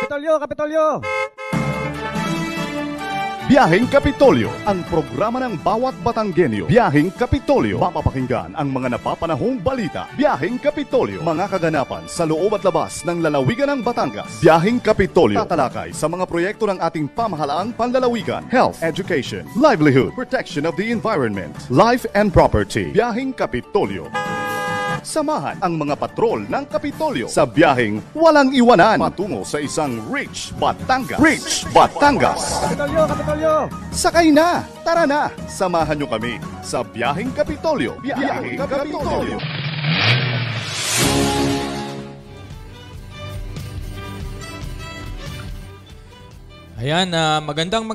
Kapitolyo, Kapitolyo! Biyaheng Kapitolyo, ang programa ng bawat Batanggenyo. Biyaheng Kapitolyo, mapapakinggan ang mga napapanahong balita. Biyaheng Kapitolyo, mga kaganapan sa loob at labas ng lalawigan ng Batangas. Biyaheng Kapitolyo, tatalakay sa mga proyekto ng ating pamahalaang panlalawigan, health, education, livelihood, protection of the environment, life and property. Biyaheng Kapitolyo. Samahan ang mga patrol ng Kapitolyo sa biyaheng walang iwanan patungo sa isang Rich Batangas. Rich Batangas! Kapitolyo, Kapitolyo! Sakay na! Tara na! Samahan nyo kami sa biyaheng Kapitolyo. Biyaheng Kapitolyo! Ayan, magandang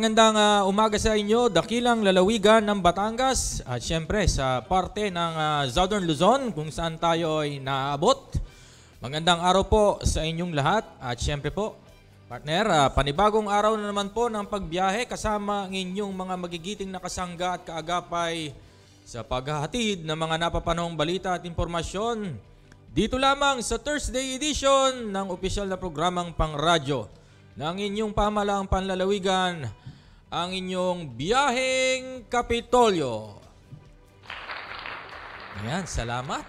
umaga sa inyo, dakilang lalawigan ng Batangas at syempre sa parte ng Southern Luzon kung saan tayo ay naaabot. Magandang araw po sa inyong lahat at syempre po, partner, panibagong araw na naman po ng pagbiyahe kasama ang inyong mga magigiting na kasangga at kaagapay sa paghahatid ng mga napapanahong balita at impormasyon. Dito lamang sa Thursday edition ng opisyal na programang Pangradyo ng inyong pamahalaang panlalawigan, ang inyong Biyaheng Kapitolyo. Ayan, salamat.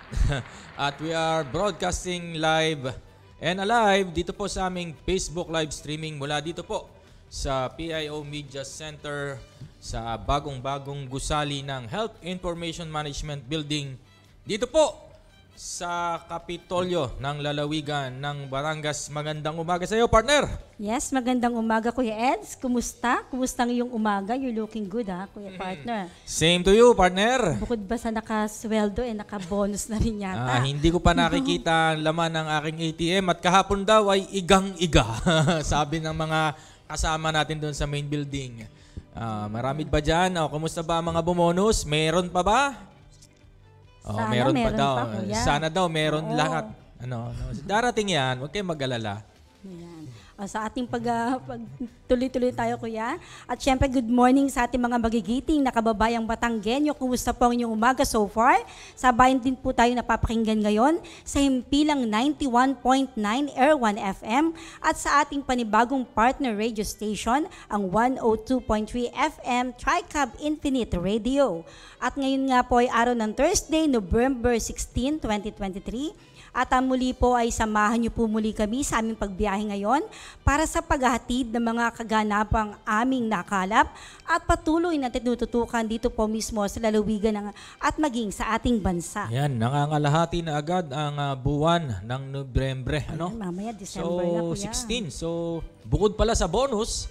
At we are broadcasting live and alive dito po sa aming Facebook live streaming mula dito po sa PIO Media Center sa bagong-bagong gusali ng Health Information Management Building dito po sa Kapitolyo ng lalawigan ng Batangas. Magandang umaga sa iyo, partner. Yes, magandang umaga, Kuya Eds. Kumusta? Kumusta ang iyong umaga? You're looking good, ha, Kuya partner? Same to you, partner. Bukod ba sa nakasweldo, nakabonus na rin yata? Hindi ko pa nakikita ang laman ng aking ATM at kahapon daw ay igang-iga. Sabi ng mga kasama natin doon sa main building. Marami ba dyan? Kumusta ba ang mga bumonus? Meron pa ba? Meron pa daw. Sana daw meron lahat. Darating yan, huwag kayong mag-alala. Ayan. Sa ating tuloy-tuloy tayo, Kuya. At syempre, good morning sa ating mga magigiting na kababayang Batanggenyo. Kumusta po ang inyong umaga so far? Sabayan din po tayo napapakinggan ngayon sa himpilang 91.9 Air 1 FM at sa ating panibagong partner radio station, ang 102.3 FM Tricab Infinite Radio. At ngayon nga po ay araw ng Thursday, November 16, 2023. At muli po ay samahan niyo po muli kami sa aming pagbiyahe ngayon para sa paghahatid ng mga kaganapang aming nakalap at patuloy na tinututukan dito po mismo sa lalawigan at maging sa ating bansa. Yan, nangangalahati na agad ang buwan ng Nobyembre. Mamaya, December na, Kuya. 16. So, bukod pala sa bonus,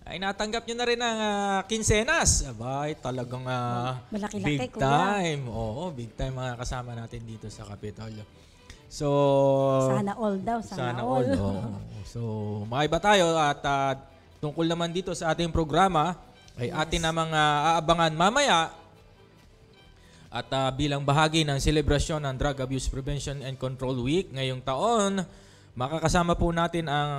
ay natanggap nyo na rin ang kinsenas. Abay, talagang malaki-laki, big time. Oo, big time mga kasama natin dito sa Kapitolyo. So, sana all daw, sana all. So, makaiba tayo at tungkol naman dito sa ating programa ay atin namang aabangan mamaya at bilang bahagi ng selebrasyon ng Drug Abuse Prevention and Control Week ngayong taon, makakasama po natin ang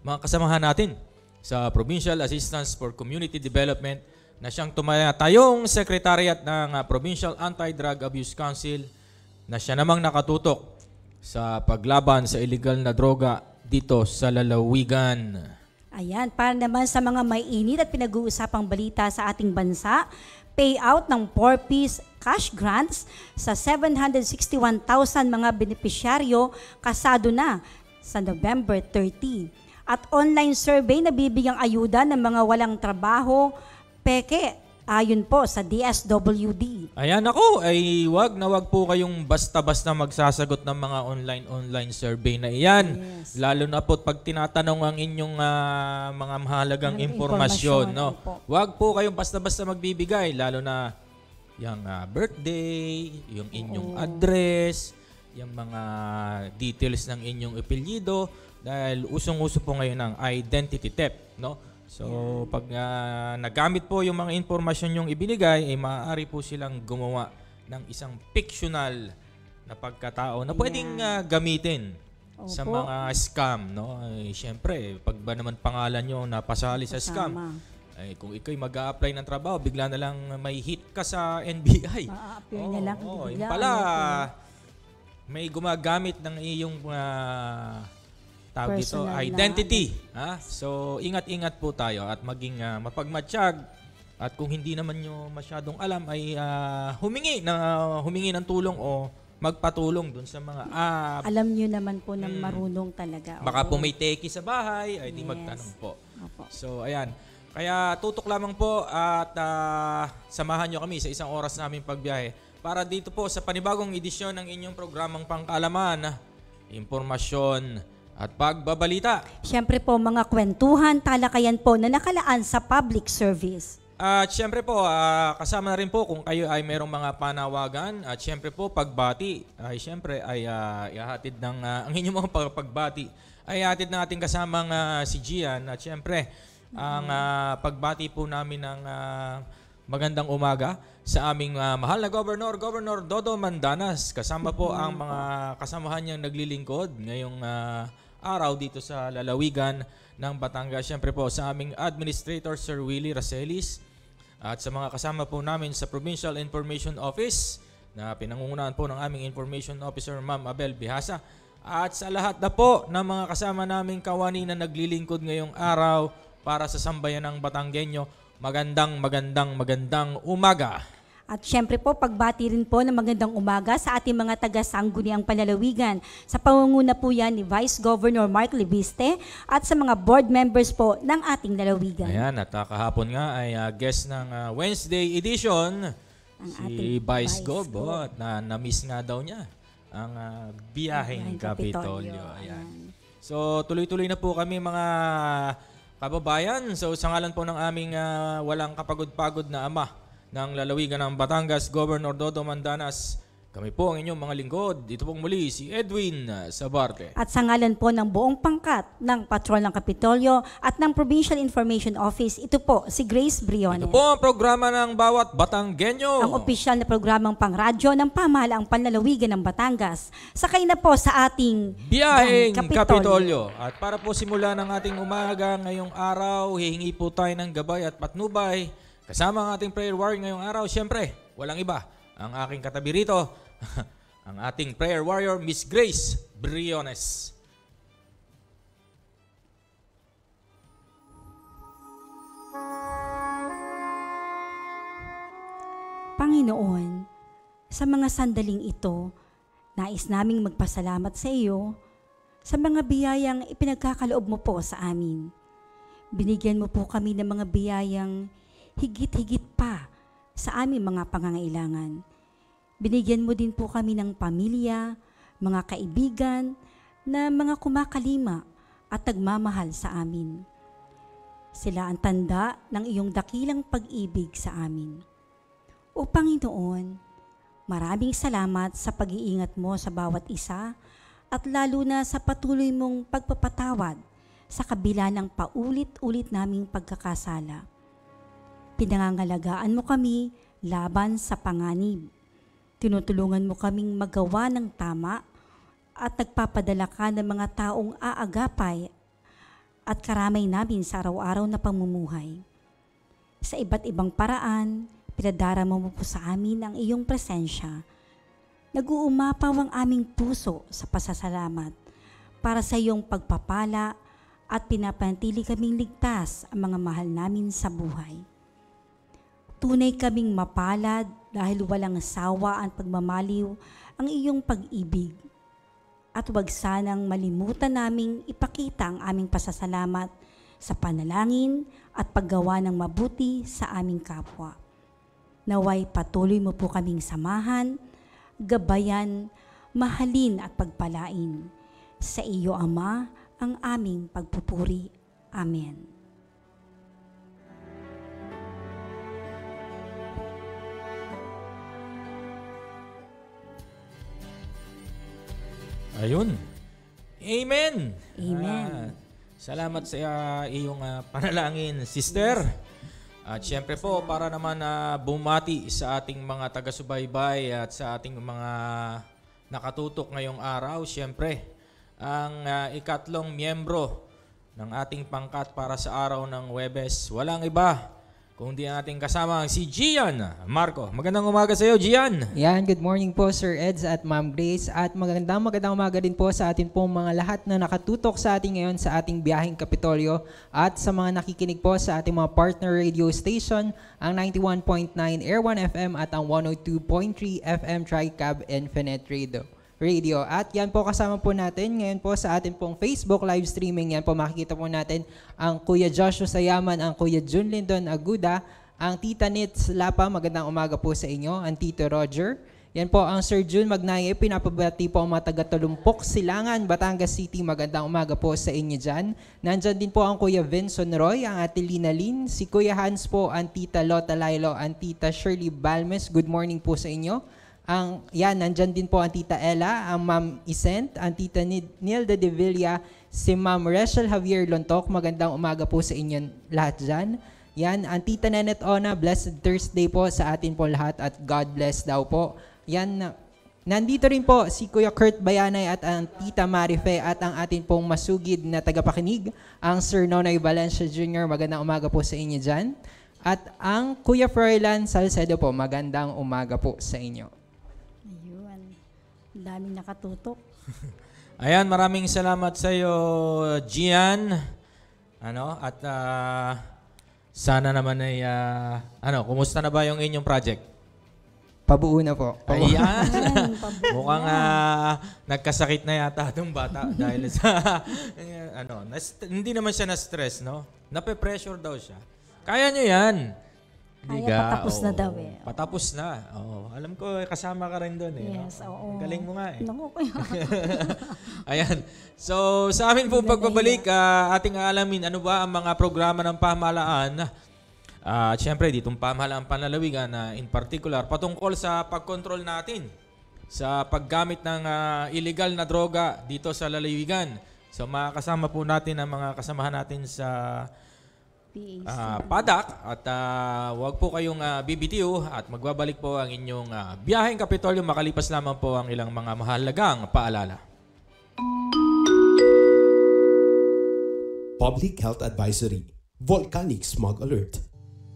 mga kasamahan natin sa Provincial Assistance for Community Development na siyang tumatayong Secretariat ng Provincial Anti-Drug Abuse Council na siya namang nakatutok sa paglaban sa illegal na droga dito sa lalawigan. Ayan, para naman sa mga may init at pinag-uusapang balita sa ating bansa, payout ng 4-piece cash grants sa 761,000 mga benepisyaryo kasado na sa November 30. At online survey na bibigyang ayuda ng mga walang trabaho, peke, ayon po sa DSWD. Ayan ako, ay wag po kayong basta-basta magsasagot ng mga online survey na iyan. Yes. Lalo na po pag tinatanong ang inyong mga mahalagang impormasyon. No? Wag po kayong basta-basta magbibigay, lalo na yung birthday, yung inyong address, yung mga details ng inyong apelyido, dahil usong-uso po ngayon ang identity theft, no? So, pag nagamit po yung mga impormasyon yung ibinigay, ay maaari po silang gumawa ng isang fictional na pagkatao na pwedeng gamitin sa mga scam, no? Ay, syempre, pag ba naman pangalan nyo napasali sa scam, ay kung ikaw'y mag-a-apply ng trabaho, bigla na lang may hit ka sa NBI. Ma-appear na lang. Yung pala, may gumagamit ng iyong tawag dito, Personal na identity. So, ingat-ingat po tayo at maging mapagmatsyag. At kung hindi naman nyo masyadong alam, ay humingi ng tulong o magpatulong dun sa mga app. Alam nyo naman po na marunong talaga. Baka Oo. po may teki sa bahay, ay di Yes. magtanong po. Opo. So, ayan. Kaya tutok lamang po at samahan nyo kami sa isang oras naming pagbiyahe para dito po sa panibagong edisyon ng inyong programang pangkaalaman, impormasyon at pagbabalita. Siyempre po, mga kwentuhan, talakayan po na nakalaan sa public service. At syempre po, kasama na rin po kung kayo ay mayroong mga panawagan. At syempre po, pagbati ay syempre ay ihahatid ng ang inyong mga pagbati ay ihahatid ng ating kasamang si Gian. At syempre, ang pagbati po namin ng magandang umaga sa aming mahal na Governor Dodo Mandanas. Kasama po ang mga kasamahan niyang naglilingkod ngayong araw dito sa lalawigan ng Batangas. Syempre po sa aming Administrator Sir Willie Racelis. At sa mga kasama po namin sa Provincial Information Office na pinangungunahan po ng aming Information Officer Ma'am Abel Bihasa. At sa lahat na po ng mga kasama naming kawani na naglilingkod ngayong araw para sa sambayan ng Batanggenyo, magandang umaga. At syempre po, pagbati rin po ng magandang umaga sa ating mga taga-sangguniang panlalawigan. Sa pangunguna po yan ni Vice Governor Mark Libiste at sa mga board members po ng ating lalawigan. Ayan, at kahapon nga ay guest ng Wednesday edition, si Vice Gov. At na-miss nga daw niya ang biyaheng Kapitolyo. Ayan. So, tuloy-tuloy na po kami mga kababayan. So, sa ngalan po ng aming walang kapagod-pagod na ama ng lalawigan ng Batangas, Governor Dodo Mandanas, kami po ang inyong mga lingkod. Dito pong muli si Edwin Sabarte. At sa ngalan po ng buong pangkat ng Patrol ng Kapitolyo at ng Provincial Information Office, ito po si Grace Briones. Ito po ang programa ng bawat Batanggenyo. Ang opisyal na programang pangradyo ng pamahalaang panlalawigan ng Batangas. Sakay na po sa ating Biyaheng Kapitolyo. Kapitolyo. At para po simula ng ating umaga ngayong araw, hihingi po tayo ng gabay at patnubay. Kasama ang ating prayer warrior ngayong araw, siyempre, walang iba. Ang aking katabi rito, ang ating prayer warrior, Miss Grace Briones. Panginoon, sa mga sandaling ito, nais naming magpasalamat sa iyo sa mga biyayang ipinagkakaloob mo po sa amin. Binigyan mo po kami ng mga biyayang higit-higit pa sa aming mga pangangailangan. Binigyan mo din po kami ng pamilya, mga kaibigan, na mga kumakalima at nagmamahal sa amin. Sila ang tanda ng iyong dakilang pag-ibig sa amin. O Panginoon, maraming salamat sa pag-iingat mo sa bawat isa at lalo na sa patuloy mong pagpapatawad sa kabila ng paulit-ulit naming pagkakasala. Pinangangalagaan mo kami laban sa panganib. Tinutulungan mo kaming magawa ng tama at nagpapadala ka ng mga taong aagapay at karamay namin sa araw-araw na pamumuhay. Sa iba't ibang paraan, pinadarama mo po sa amin ang iyong presensya. Nag-uumapaw ang aming puso sa pasasalamat para sa iyong pagpapala at pinapanatili kaming ligtas ang mga mahal namin sa buhay. Tunay kaming mapalad dahil walang sawa ang pagmamaliw ang iyong pag-ibig. At huwag sanang malimutan naming ipakita ang aming pasasalamat sa panalangin at paggawa ng mabuti sa aming kapwa. Naway patuloy mo po kaming samahan, gabayan, mahalin at pagpalain. Sa iyo, Ama, ang aming pagpupuri. Amen. Ayun. Amen. Amen. Salamat sa iyong panalangin, sister. At syempre po, para naman bumati sa ating mga taga-subaybay at sa ating mga nakatutok ngayong araw, syempre, ang ikatlong miyembro ng ating pangkat para sa araw ng Huwebes, walang iba kundi ang ating kasama si Gian Marco. Magandang umaga sa iyo, Gian. Yan, good morning po Sir Eds at Ma'am Grace at magandang umaga din po sa atin pong mga lahat na nakatutok sa ating ngayon sa ating biyaheng Kapitolyo at sa mga nakikinig po sa ating mga partner radio station, ang 91.9 Air 1 FM at ang 102.3 FM Tri-Cab Infinite Radio. At yan po kasama po natin ngayon po sa ating pong Facebook live streaming. Yan po makikita po natin ang Kuya Joshua Sayaman, ang Kuya Jun Lindon Aguda, ang Tita Nits Lapa, magandang umaga po sa inyo, ang Tito Roger. Yan po ang Sir Jun Magnaye, pinapabati po ang mga taga-Tulumpok, Silangan, Batangas City, magandang umaga po sa inyo dyan. Nandyan din po ang Kuya Vincent Roy, ang Ate Lina Lin, si Kuya Hans po, ang Tita Lota Lailo, ang Tita Shirley Balmes, good morning po sa inyo. Nandyan din po ang Tita Ella, ang Ma'am Isent, ang Tita Nilda de Villa, si Ma'am Rachel Javier Lontok, magandang umaga po sa inyo lahat dyan. Yan, ang Tita Nenet Ona, blessed Thursday po sa atin po lahat at God bless daw po. Yan, nandito rin po si Kuya Kurt Bayanay at ang Tita Marife at ang atin pong masugid na tagapakinig, ang Sir Nonoy Valencia Jr., magandang umaga po sa inyo dyan. At ang Kuya Froilan Salcedo po, magandang umaga po sa inyo. Daming nakatutok. Ayan, maraming salamat sa iyo, Gian. At sana naman ay kumusta na ba yung inyong project? Pabuo na po. Ayan. Mukhang nagkasakit na yata itong bata dahil sa hindi naman siya na-stress, no? Nape-pressure daw siya. Kaya niyo 'yan. Patapos na daw eh. Patapos na. Oo. Alam ko, kasama ka rin doon eh. Yes, oo. Galing mo nga eh. Naku, Ayan. So, sa amin po pagbabalik, ating alamin ano ba ang mga programa ng pamahalaan. Siyempre, ditong pamahalaan panlalawigan na in particular, patungkol sa pagkontrol natin sa paggamit ng illegal na droga dito sa lalawigan. So, makakasama po natin ang mga kasamahan natin sa PADAC at wag po kayong BBTO at magbabalik po ang inyong biyaheng Kapitolyo makalipas lamang po ang ilang mga mahalagang paalala. Public Health Advisory, Volcanic Smog Alert.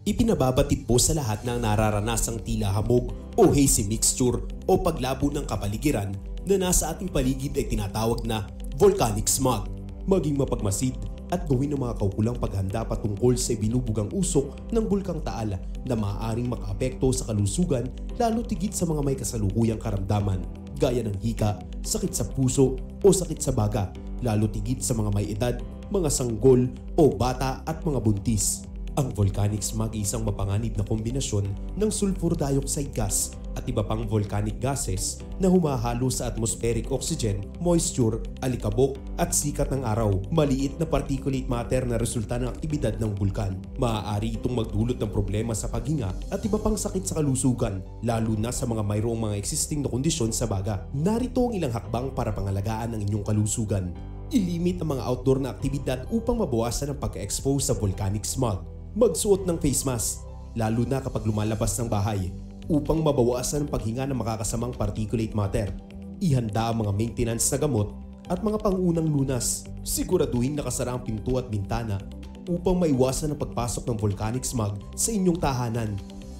Ipinababatid po sa lahat ng nararanasang tila hamog o hazy mixture o paglabo ng kapaligiran na nasa ating paligid ay tinatawag na volcanic smog. Maging mapagmasid at gawin ng mga kaukulang paghanda patungkol sa binubugang usok ng Bulkang Taal na maaaring makaapekto sa kalusugan lalo tigit sa mga may kasalukuyang karamdaman gaya ng hika, sakit sa puso o sakit sa baga, lalo tigit sa mga may edad, mga sanggol o bata at mga buntis. Ang volcanic smog ay isang mapanganib na kombinasyon ng sulfur dioxide gas at iba pang volcanic gases na humahalo sa atmospheric oxygen, moisture, alikabok at sikat ng araw. Maliit na particulate matter na resulta ng aktibidad ng bulkan. Maaari itong magdulot ng problema sa paghinga at iba pang sakit sa kalusugan, lalo na sa mga mayroong mga existing na kondisyon sa baga. Narito ang ilang hakbang para pangalagaan ang inyong kalusugan. Ilimit ang mga outdoor na aktibidad upang mabawasan ang pagka-expose sa volcanic smog. Magsuot ng face mask, lalo na kapag lumalabas ng bahay, upang mabawasan ang paghinga ng makakasamang particulate matter. Ihanda ang mga maintenance na gamot at mga pangunang lunas. Siguraduhin nakasara ang pinto at bintana upang maiwasan ang pagpasok ng volcanic smog sa inyong tahanan.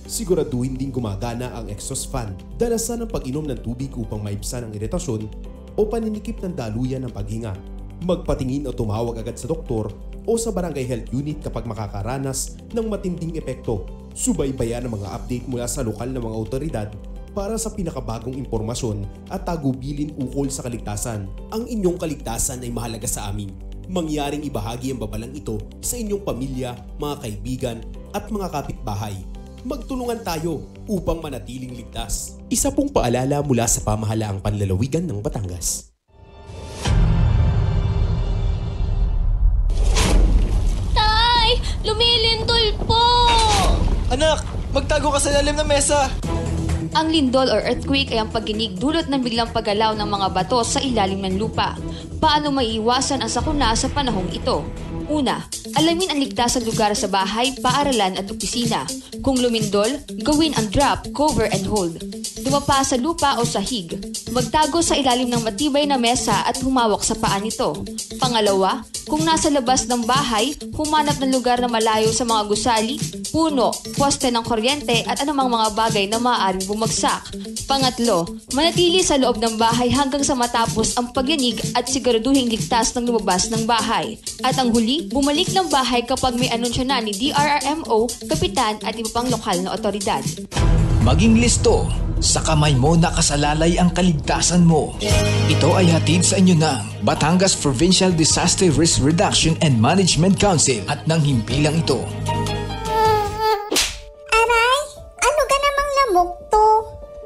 Siguraduhin din gumagana ang exhaust fan. Dalasan ang pag-inom ng tubig upang maibsan ang iritasyon o paninikip ng daluyan ng paghinga. Magpatingin o tumawag agad sa doktor o sa barangay health unit kapag makakaranas ng matinding epekto. Subaybayan ang mga update mula sa lokal na mga otoridad para sa pinakabagong impormasyon at tagubilin ukol sa kaligtasan. Ang inyong kaligtasan ay mahalaga sa amin. Mangyaring ibahagi ang babalang ito sa inyong pamilya, mga kaibigan at mga kapitbahay. Magtulungan tayo upang manatiling ligtas. Isa pong paalala mula sa pamahalaang panlalawigan ng Batangas. Lumilindol po! Anak, magtago ka sa ilalim ng mesa! Ang lindol or earthquake ay ang pagginig dulot ng biglang paggalaw ng mga bato sa ilalim ng lupa. Paano maiiwasan ang sakuna sa panahong ito? Una, alamin ang ligtas na lugar sa bahay, paaralan at opisina. Kung lumindol, gawin ang drop, cover and hold. dumapa sa lupa o sahig, magtago sa ilalim ng matibay na mesa at humawak sa paa nito. Pangalawa, kung nasa labas ng bahay, humanap ng lugar na malayo sa mga gusali, puno, poste ng kuryente at anumang mga bagay na maaaring bumagsak. Pangatlo, manatili sa loob ng bahay hanggang sa matapos ang pagyanig at siguraduhing ligtas ng lumabas ng bahay. At ang huli, bumalik ng bahay kapag may anunsyo na ni DRRMO, kapitan at iba pang lokal na otoridad. Maging listo, sa kamay mo nakasalalay ang kaligtasan mo. Ito ay hatid sa inyo ng Batangas Provincial Disaster Risk Reduction and Management Council at ng himpilang ito. Aray, ano ka namang lamok to?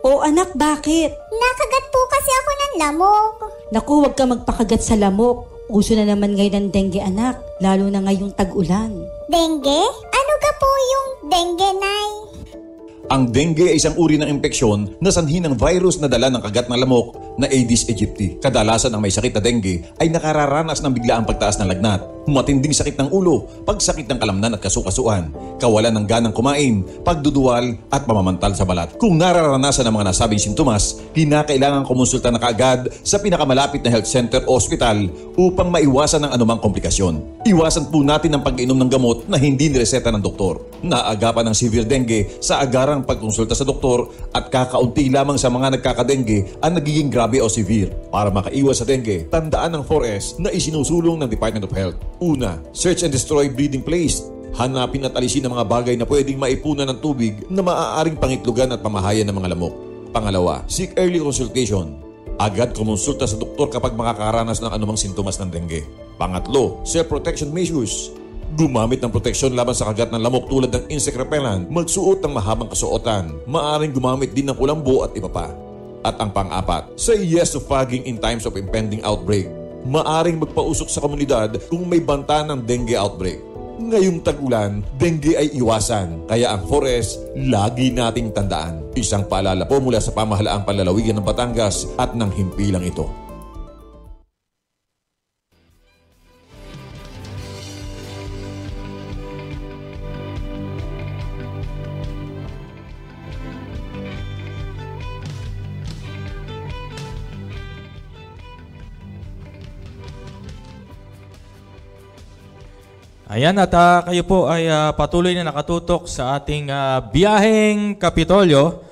O anak, bakit? Nakagat po kasi ako ng lamok. Naku, huwag ka magpakagat sa lamok. Uso na naman ngayon ng dengue, anak, lalo na ngayong tag-ulan. Dengue? Ano ka po yung dengue, Nay? Ang dengue ay isang uri ng impeksyon na sanhi ng virus na dala ng kagat ng lamok na Aedes aegypti. Kadalasan ang may sakit na dengue ay nakararanas ng biglaang pagtaas ng lagnat, matinding sakit ng ulo, pagsakit ng kalamnan at kasukasuan, kawalan ng ganang kumain, pagduduwal at pamamantal sa balat. Kung nararanasan ang mga nasabing sintomas, kinakailangan kumonsulta na kaagad sa pinakamalapit na health center o ospital upang maiwasan ang anumang komplikasyon. Iwasan po natin ang pag-inom ng gamot na hindi nireseta ng doktor. Naagapan ng severe dengue sa agarang pagkonsulta sa doktor at kakaunti lamang sa mga nagkakadengue ang nagiging grabe o severe. Para makaiwas sa dengue, tandaan ang 4S na isinusulong ng Department of Health. Una, search and destroy breeding place. Hanapin at alisin ang mga bagay na pwedeng maipunan ng tubig na maaaring pangitlugan at pamahayan ng mga lamok. Pangalawa, seek early consultation. Agad kumonsulta sa doktor kapag makakaranas ng anumang sintomas ng dengue. Pangatlo, self-protection measures. Gumamit ng proteksyon laban sa kagat ng lamok tulad ng insect repellent, magsuot ng mahabang kasuotan, maaaring gumamit din ng kulambo at iba pa. At ang pang-apat, say yes to fogging in times of impending outbreak. Maaring magpausok sa komunidad kung may banta ng dengue outbreak. Ngayong tag-ulan, dengue ay iwasan, kaya ang 4S lagi nating tandaan. Isang paalala po mula sa pamahalaang panlalawigan ng Batangas at ng himpilang ito. Ayan, at kayo po ay patuloy na nakatutok sa ating biyaheng Kapitolyo.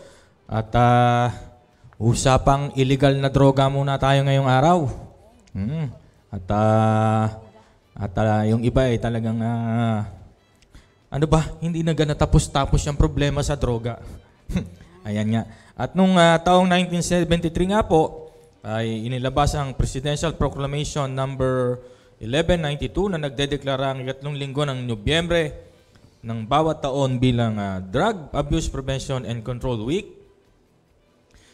At usapang illegal na droga muna tayo ngayong araw. At yung iba ay talagang, ano ba, hindi na natapos-tapos yung problema sa droga. Ayan nga. At nung taong 1973 nga po, ay inilabas ang Presidential Proclamation number 1192 na nagdedeklara ang 3 linggo ng Nobyembre ng bawat taon bilang Drug Abuse Prevention and Control Week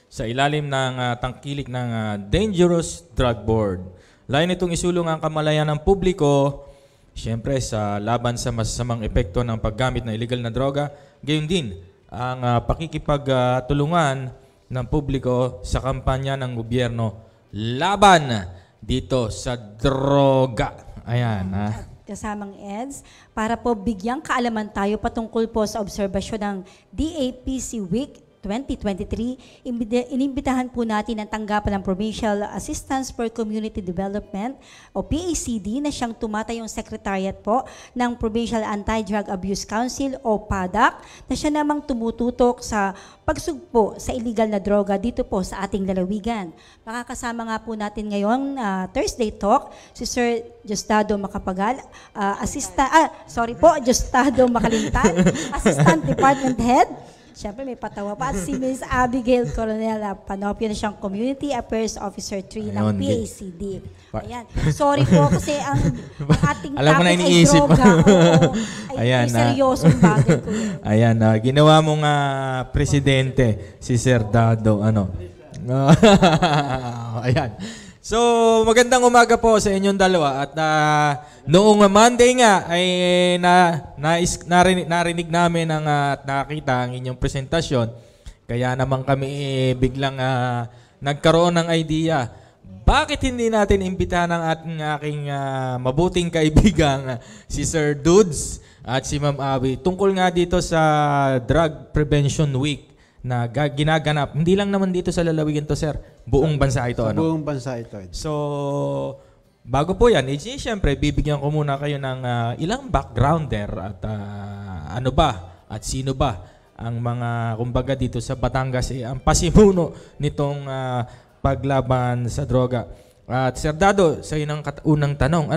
sa ilalim ng tangkilik ng Dangerous Drug Board. Layon itong isulong ang kamalayan ng publiko, siyempre sa laban sa masasamang epekto ng paggamit ng illegal na droga, gayon din ang pakikipagtulungan ng publiko sa kampanya ng gobyerno laban dito sa droga. Ayan. Kasamang EDS, para po bigyang kaalaman tayo patungkol po sa obserbasyon ng DAPC Week 2023, inimbitahan po natin ang tanggapan ng Provincial Assistance for Community Development o PACD na siyang tumatayong secretariat po ng Provincial Anti-Drug Abuse Council o PADAC na siya namang tumututok sa pagsugpo sa illegal na droga dito po sa ating lalawigan. Makakasama nga po natin ngayong Thursday Talk si Sir Diosdado Macapagal, Diosdado Macalintan, Assistant Department Head. Siyempre may patawa pa. At si Ms. Abigail Coronel Panopio na siyang Community Affairs Officer 3 ng PACD. Ayan. Sorry po kasi ang ating alam mo na topic ay iniisip droga. Ay seryosong bagay ko yun. Ayan, ginawa mong presidente si Sir Dado. Ayan. So, magandang umaga po sa inyong dalawa. At noong Monday nga ay narinig namin at nakita ang inyong presentasyon. Kaya naman kami biglang nagkaroon ng idea. Bakit hindi natin imbitahan ang aking mabuting kaibigang si Sir Dudes at si Ma'am Abby tungkol nga dito sa Drug Prevention Week na ginaganap. Hindi lang naman dito sa lalawigan to, sir. Buong bansa ito. Sa buong bansa ito. So, bago po yan, siyempre, bibigyan ko muna kayo ng ilang backgrounder at ano ba at sino ba ang mga, kumbaga dito sa Batangas, ang pasimuno nitong paglaban sa droga. At Sir Dado, sa inang unang tanong,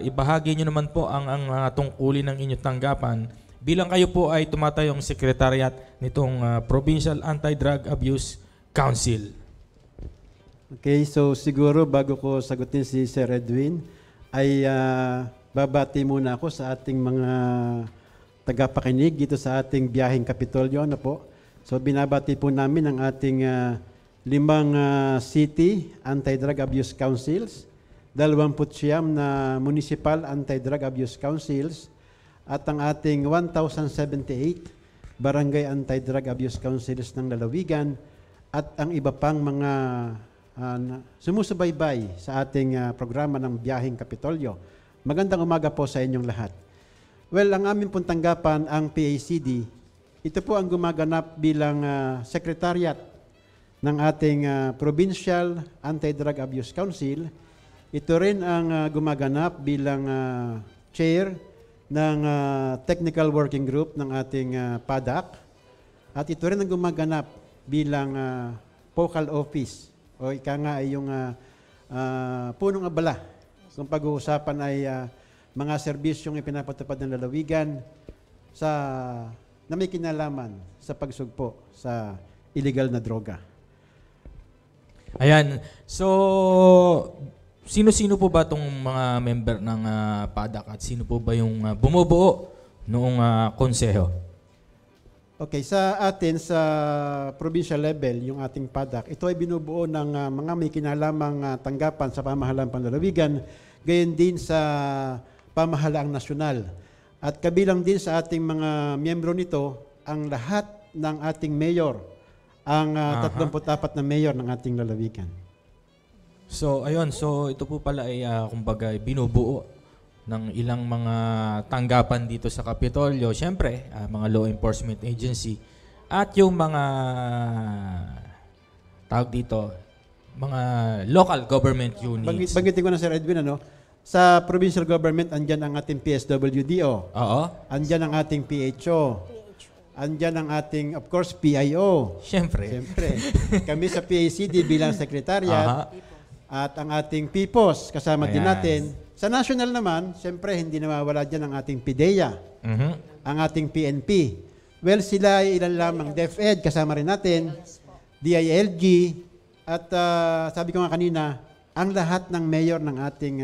ibahagi nyo naman po ang tungkulin ng inyong tanggapan bilang kayo po ay tumatayong sekretariat nitong Provincial Anti-Drug Abuse Council. Okay, so siguro bago ko sagutin si Sir Edwin, ay babati muna ako sa ating mga tagapakinig dito sa ating biyaheng Kapitolyo. So binabati po namin ang ating 5 city anti-drug abuse councils, 29 na municipal anti-drug abuse councils, at ang ating 1,078 barangay anti-drug abuse councils ng lalawigan, at ang iba pang mga sumusubaybay sa ating programa ng biyaheng Kapitolyo. Magandang umaga po sa inyong lahat. Well, ang aming pong tanggapan, ang PACD, ito po ang gumaganap bilang secretariat ng ating Provincial Anti-Drug Abuse Council. Ito rin ang gumaganap bilang chair ng Technical Working Group ng ating PADAC. At ito rin ang gumaganap bilang focal office o ika nga ay yung punong abala kung pag-uusapan ay mga serbisyong ipinapatupad ng lalawigan na may kinalaman sa pagsugpo sa illegal na droga. Ayan. So, sino-sino po ba itong mga member ng PADAC at sino po ba yung bumubuo noong konseho? Okay, sa atin sa provincial level, yung ating PADAC, ito ay binubuo ng mga may kinalamang tanggapan sa pamahalaan panlalawigan, gayon din sa pamahalaang nasyonal. At kabilang din sa ating mga miyembro nito, ang lahat ng ating mayor, ang 34 na mayor ng ating lalawigan. So, ayun. So, ito po pala ay kumbaga binubuo ng ilang mga tanggapan dito sa Kapitolyo. Siyempre, mga law enforcement agency at yung mga tawag dito, mga local government units. Banggitin ko na, Sir Edwin, sa provincial government, andyan ang ating PSWDO. Oo. Andyan ang ating PHO. Andyan ang ating, of course, PIO. Siyempre. Kami sa PACD bilang secretariat. At ang ating PIPOS, kasama din natin. Sa national naman, siyempre, hindi nawawala dyan ang ating PIDEA. Ang ating PNP. Well, sila ay ilan lamang. DepEd, kasama rin natin. DILG. At sabi ko nga kanina, ang lahat ng mayor ng ating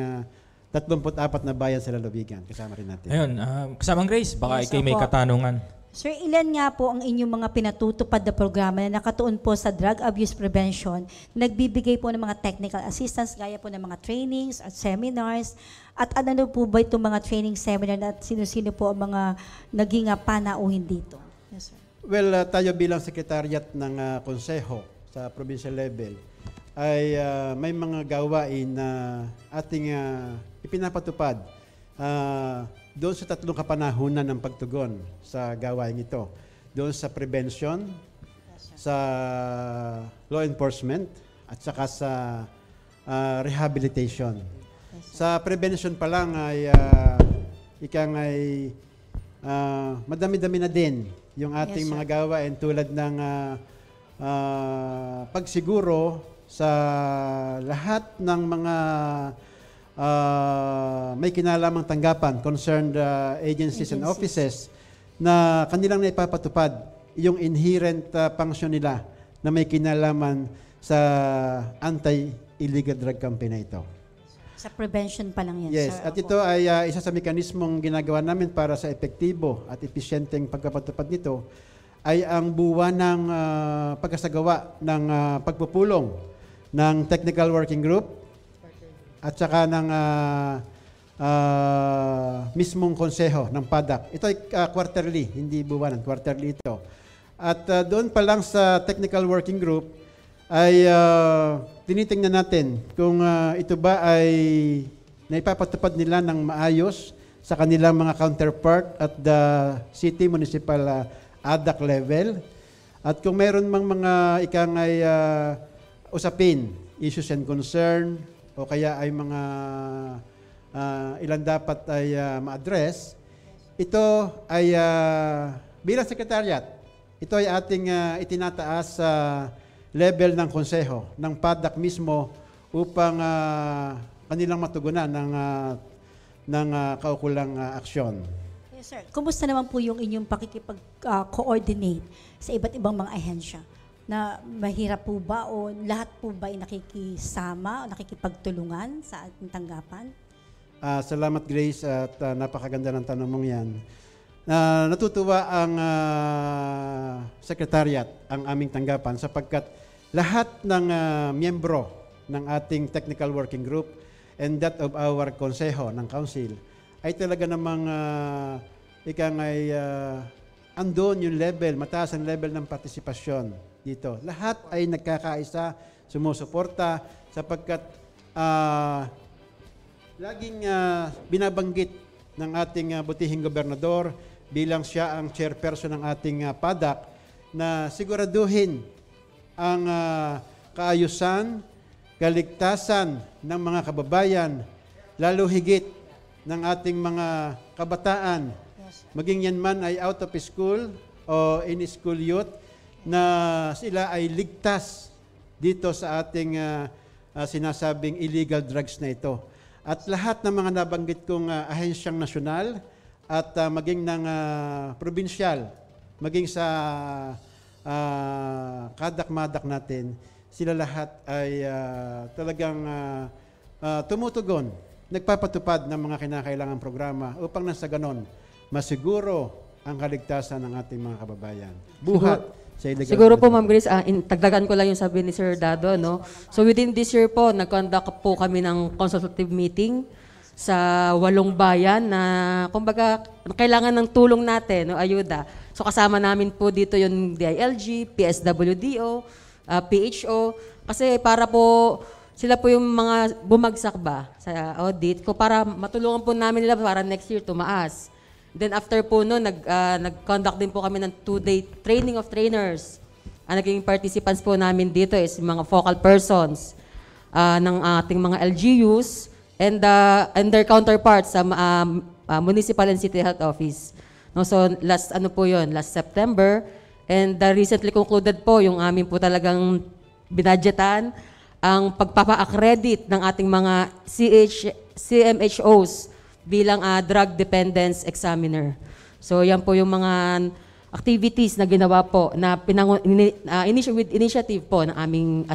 34 na bayan sa lalawigan. Kasama rin natin. Ayun, kasamang Grace, baka Yes, ikay may opo. katanungan. Sir, ilan nga po ang inyong mga pinatutupad na programa na nakatuon po sa drug abuse prevention, nagbibigay po ng mga technical assistance, gaya po ng mga trainings at seminars, at ano po ba itong mga training seminar at sino-sino po ang mga naging panauhin dito? Yes, sir. Well, tayo bilang sekretariat ng konseho sa provincial level ay may mga gawain na ating ipinapatupad doon sa 3 kapanahunan ng pagtugon sa gawain ito. Doon sa prevention, sa law enforcement, at saka sa rehabilitation. Sa prevention pa lang ay madami-dami na din yung ating mga gawain tulad ng pagsiguro sa lahat ng mga may kinalamang tanggapan, concerned agencies and offices na kanilang naipapatupad yung inherent function nila na may kinalaman sa anti-illegal drug campaign na ito. Sa prevention pa lang yan, Yes, sir. at ito ay isa sa mekanismong ginagawa namin para sa epektibo at episyenteng pagpapatupad nito ay ang buwan ng pagkasagawa ng pagpupulong ng technical working group at saka ng mismong konseho ng PADAC. Ito ay quarterly, hindi buwanan, quarterly ito. At doon pa lang sa technical working group ay tinitingnan natin kung ito ba ay naipapatupad nila ng maayos sa kanilang mga counterpart at the city municipal ADAC level. At kung mayroon mang mga ikangay usapin, issues and concern, o kaya ay mga ilan dapat ay ma-address, ito ay bilang sekretariat, ito ay ating itinataas sa level ng konseho, ng PADAC mismo upang kanilang matugunan ng kaukulang aksyon. Yes, sir. Kumusta naman po yung inyong pakikipag-coordinate sa iba't ibang mga ahensya? Na mahirap po ba o lahat po ba ay nakikisama o nakikipagtulungan sa ating tanggapan? Salamat, Grace, at napakaganda ng tanong mong yan. Natutuwa ang sekretariat, ang aming tanggapan, sapagkat lahat ng miyembro ng ating technical working group and that of our konseho ng council ay talaga namang andon yung level, mataas ang level ng partisipasyon dito. Lahat ay nagkakaisa, sumusuporta, sapagkat laging binabanggit ng ating butihing gobernador bilang siya ang chairperson ng ating PADAC na siguraduhin ang kaayusan, kaligtasan ng mga kababayan, lalo higit ng ating mga kabataan, maging yan man ay out of school o in-school youth, na sila ay ligtas dito sa ating sinasabing illegal drugs na ito. At lahat ng mga nabanggit kong ahensyang nasyonal at maging ng probinsyal, maging sa kadak-madak natin, sila lahat ay talagang tumutugon, nagpapatupad ng mga kinakailangang programa upang nasa ganon, masiguro ang kaligtasan ng ating mga kababayan. Buhat sa illegal. Siguro po, Ma'am Grace, tagdagan ko lang yung sabi ni Sir Dado, no? So within this year po, nag-conduct po kami ng consultative meeting sa 8 bayan na, kumbaga, kailangan ng tulong natin, no, ayuda. So kasama namin po dito yung DILG, PSWDO, PHO, kasi para po, sila po yung mga bumagsak ba sa audit ko para matulungan po namin nila para next year tumaas. Then after po no, nag-conduct din po kami ng 2-day training of trainers. Ang naging participants po namin dito is mga focal persons ng ating mga LGUs and their counterparts sa municipal and city health office. No, so last September, and recently concluded po yung amin po talagang binadgetan ang pagpapa-accredit ng ating mga CMHOs bilang drug dependence examiner. So yan po yung mga activities na ginawa po na initiative po ng aming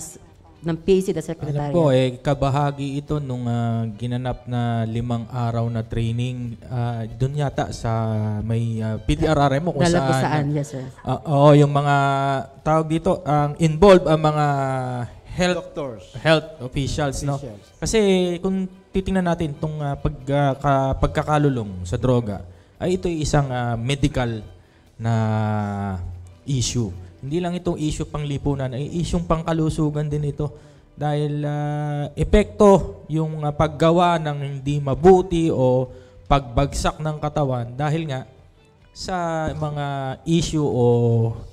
ng PAC, the Secretary. Alam po, kabahagi ito nung ginanap na 5 araw na training doon yata sa may PDRRM mo kung saan. Yes, sir. Yung mga tawag dito, involved ang mga health officials, no? Kasi kung titingnan natin itong pagkakalulong sa droga, ay ito isang medical na issue. Hindi lang itong issue pang lipunan, ay issue pang kalusugan din ito. Dahil epekto yung paggawa ng hindi mabuti o pagbagsak ng katawan dahil nga sa mga issue o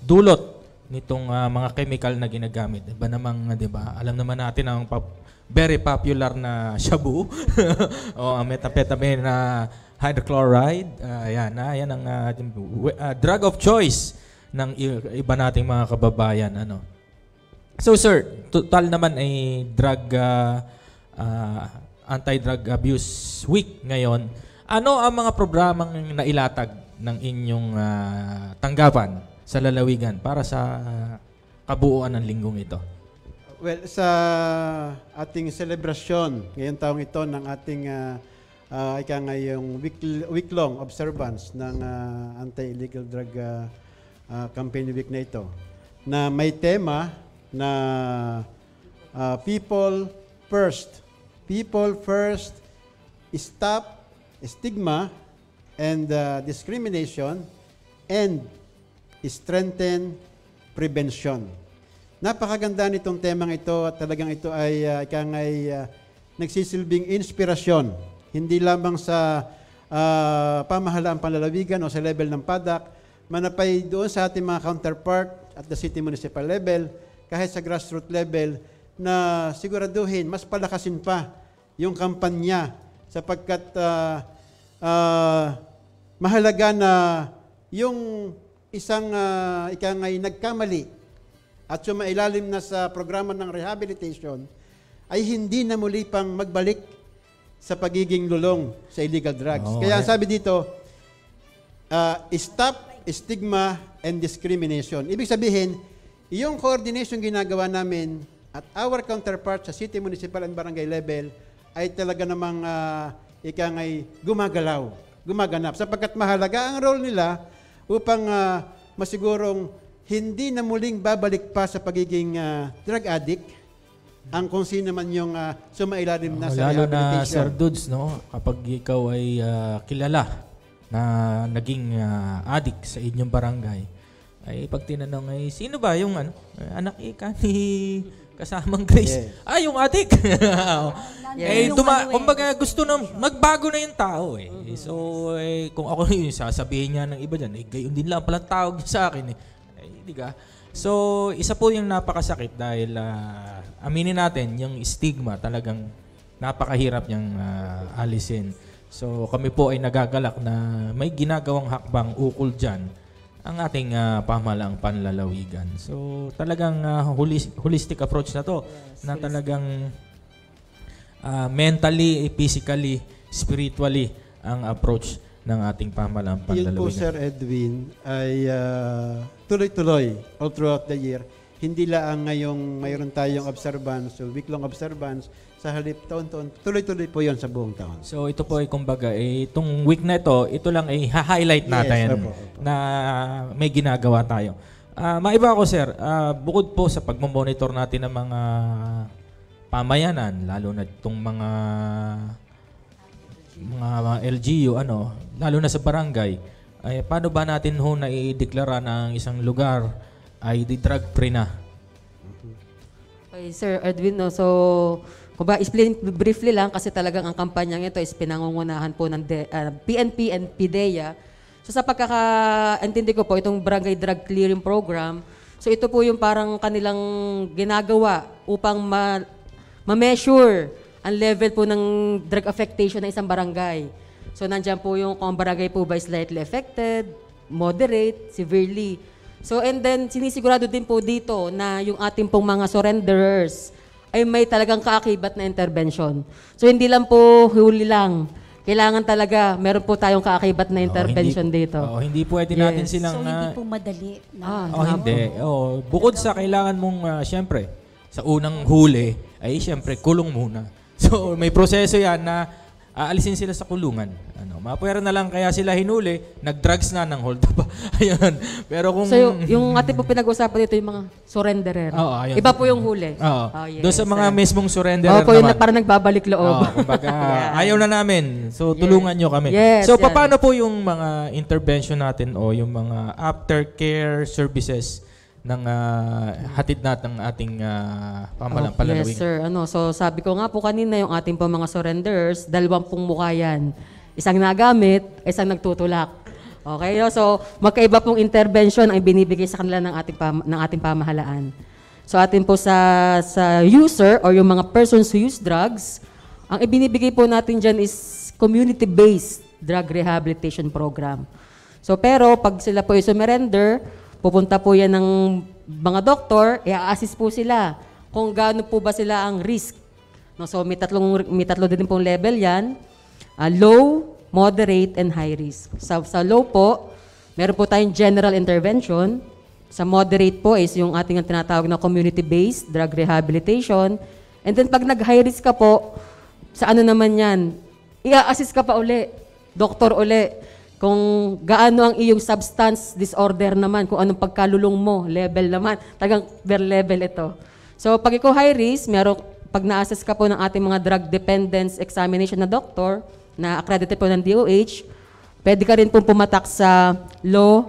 dulot nitong mga chemical na ginagamit. Iba namang, di ba? Alam naman natin ang very popular na shabu o methamphetamine na hydrochloride. Yan ang drug of choice ng iba nating mga kababayan. So sir, total naman ay anti-drug abuse week ngayon. Ano ang mga programang nailatag ng inyong tanggapan sa lalawigan para sa kabuuan ng linggong ito? Well, sa ating selebrasyon ngayong taong ito ng ating ngayong week-long observance ng anti-illegal drug campaign week na ito, na may tema na People First. People First, Stop Stigma and Discrimination and Strengthen Prevention. Napakaganda nitong temang ito at talagang ito ay nagsisilbing inspirasyon. Hindi lamang sa pamahalaan panlalawigan o sa level ng PADAC, manapay doon sa ating mga counterpart at the city municipal level, kahit sa grassroots level, na siguraduhin, mas palakasin pa yung kampanya sapagkat mahalaga na yung isang ikangay nagkamali at sumailalim na sa programa ng rehabilitation ay hindi na muli pang magbalik sa pagiging lulong sa illegal drugs. Kaya ang sabi dito, stop stigma and discrimination. Ibig sabihin, yung coordination ginagawa namin at our counterpart sa city, municipal, and barangay level ay talaga namang ikangay gumaganap. Sapagkat mahalaga ang role nila upang masigurong hindi na muling babalik pa sa pagiging drug addict ang kung sino man yung sumailalim na sa lalo rehabilitation. na Sir Dudes, no? Kapag ikaw ay kilala na naging addict sa inyong barangay, ay pag tinanong ay sino ba yung anak ika ni kasamang Grace? Yung addict. Kumbaga gusto na magbago na yung tao eh. So kung ako yung sasabihin niya ng iba diyan, gayon din lang pala tawag sa akin eh. Di ka? So, isa po yung napakasakit dahil aminin natin, yung stigma talagang napakahirap niyang alisin. So, kami po ay nagagalak na may ginagawang hakbang ukol dyan ang ating pamahalaang panlalawigan. So, talagang holistic approach na to na talagang mentally, physically, spiritually ang approach ng ating pamahalaang panlalawigan. Yun po, Sir Edwin, ay tuloy-tuloy all throughout the year. Hindi lang ngayong mayroon tayong observance, so week-long observance, sa halip taon-taon, tuloy-tuloy po yon sa buong taon. So ito po ay kumbaga, itong week na ito lang ay ha-highlight natin na may ginagawa tayo. Maiba ako, Sir, bukod po sa pagmamonitor natin ng mga pamayanan, lalo na itong mga LGU, lalo na sa barangay, ay paano ba natin na i-deklara na ang isang lugar ay drug-free na? Okay, Sir Edwin, so explain briefly lang kasi talagang ang kampanyang ito is pinangungunahan po ng PNP and PDEA. So sa pagkakaintindi ko po, itong Barangay Drug Clearing Program, so ito po yung parang kanilang ginagawa upang ma-measure ang level po ng drug affectation ng isang barangay. So nandiyan po yung kung barangay po ba is slightly affected, moderate, severely. So and then sinisigurado din po dito na yung ating pong mga surrenderers ay may talagang kaakibat na intervention. So hindi lang po huli lang. Kailangan talaga meron po tayong kaakibat na intervention dito. Hindi pwede natin silang So hindi po madali. Hindi. Bukod sa kailangan mong syempre sa unang huli ay syempre kulong muna. So may proseso 'yan na aalisin sila sa kulungan. Mapwera na lang kaya sila hinuli, nag-drugs na ng hold up. Ayun. Pero kung so yung ating po pinag-usapan dito yung mga surrenderer. Iba po yung huli. Doon sa mga mismong surrenderer naman. Yung parang nagbabalik loob. Kumbaga, ayaw na namin. So tulungan nyo kami. So paano po yung mga intervention natin o yung mga aftercare services ng hatid natin ng ating pamahalaang panlalawigan? Yes, sir. So sabi ko nga po kanina, yung ating po mga surrenderers, 2 pong mukha yan. Isang nagamit, isang nagtutulak. Okay? So magkaiba pong intervention ang ibinibigay sa kanila ng ating pamahalaan. So atin po sa user or yung mga persons who use drugs, ang ibinibigay po natin dyan is community-based drug rehabilitation program. So pero pag sila po i-surrender, pupunta po yan ng mga doktor, i-assist po sila kung gaano po ba sila ang risk. So may tatlo din pong level yan. Low, moderate, and high risk. Sa low po, meron po tayong general intervention. Sa moderate po is yung ating tinatawag na community-based drug rehabilitation. And then pag nag-high risk ka po, sa naman yan, i-assist ka pa uli, doktor uli, kung gaano ang iyong substance disorder naman, kung anong pagkalulong mo, level naman, tagang per level ito. So pag ikaw high risk, pag na-assess ka po ng ating mga drug dependence examination na doktor, na accredited po ng DOH, pwede ka rin pong pumatak sa low.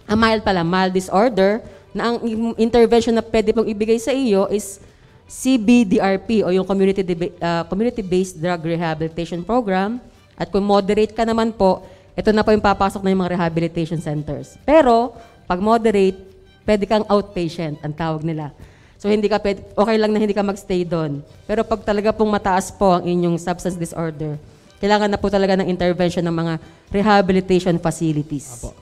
Mild disorder, na ang intervention na pwede pong ibigay sa iyo is CBDRP o yung Community-Based Drug Rehabilitation Program. At kung moderate ka naman po, ito na po yung papasok na yung mga rehabilitation centers. Pero, Pag moderate, pwede kang outpatient, ang tawag nila. So hindi ka okay lang na hindi ka magstay doon. Pero pag talaga pong mataas po ang inyong substance disorder, kailangan na po talaga ng intervention ng mga rehabilitation facilities. Apo.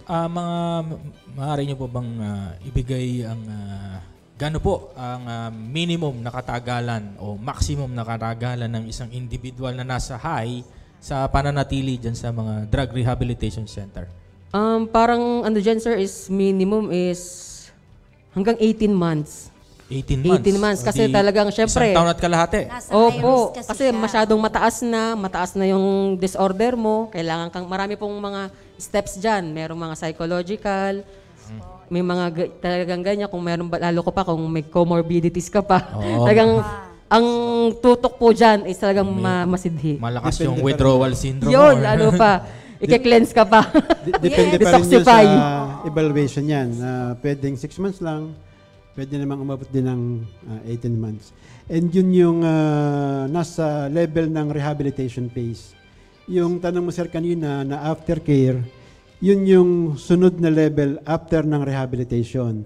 Maaari niyo po bang ibigay ang gaano po ang minimum na katagalan o maximum na katagalan ng isang individual na nasa high sa pananatili dyan sa mga drug rehabilitation center? Parang ano dyan, sir, is minimum is hanggang 18 months. 18 months? 18 months. Kasi talagang, syempre. Isang taon at kalahati. Opo. Kasi masyadong mataas na yung disorder mo. Kailangan kang, marami pong mga steps dyan. Merong mga psychological, may mga talagang ganyan. Kung meron, lalo ko pa, kung may comorbidities ka pa. Talagang, ang tutok po dyan is talagang masidhi. Malakas yung withdrawal syndrome. Yun, ano pa. Ika-cleanse ka pa. Depende pa rin yun sa evaluation yan. Pwedeng 6 months lang. Pwede namang umabot din ng 18 months. And yun yung nasa level ng rehabilitation phase. Yung tanong mo, sir, kanina na aftercare, yun yung sunod na level after ng rehabilitation.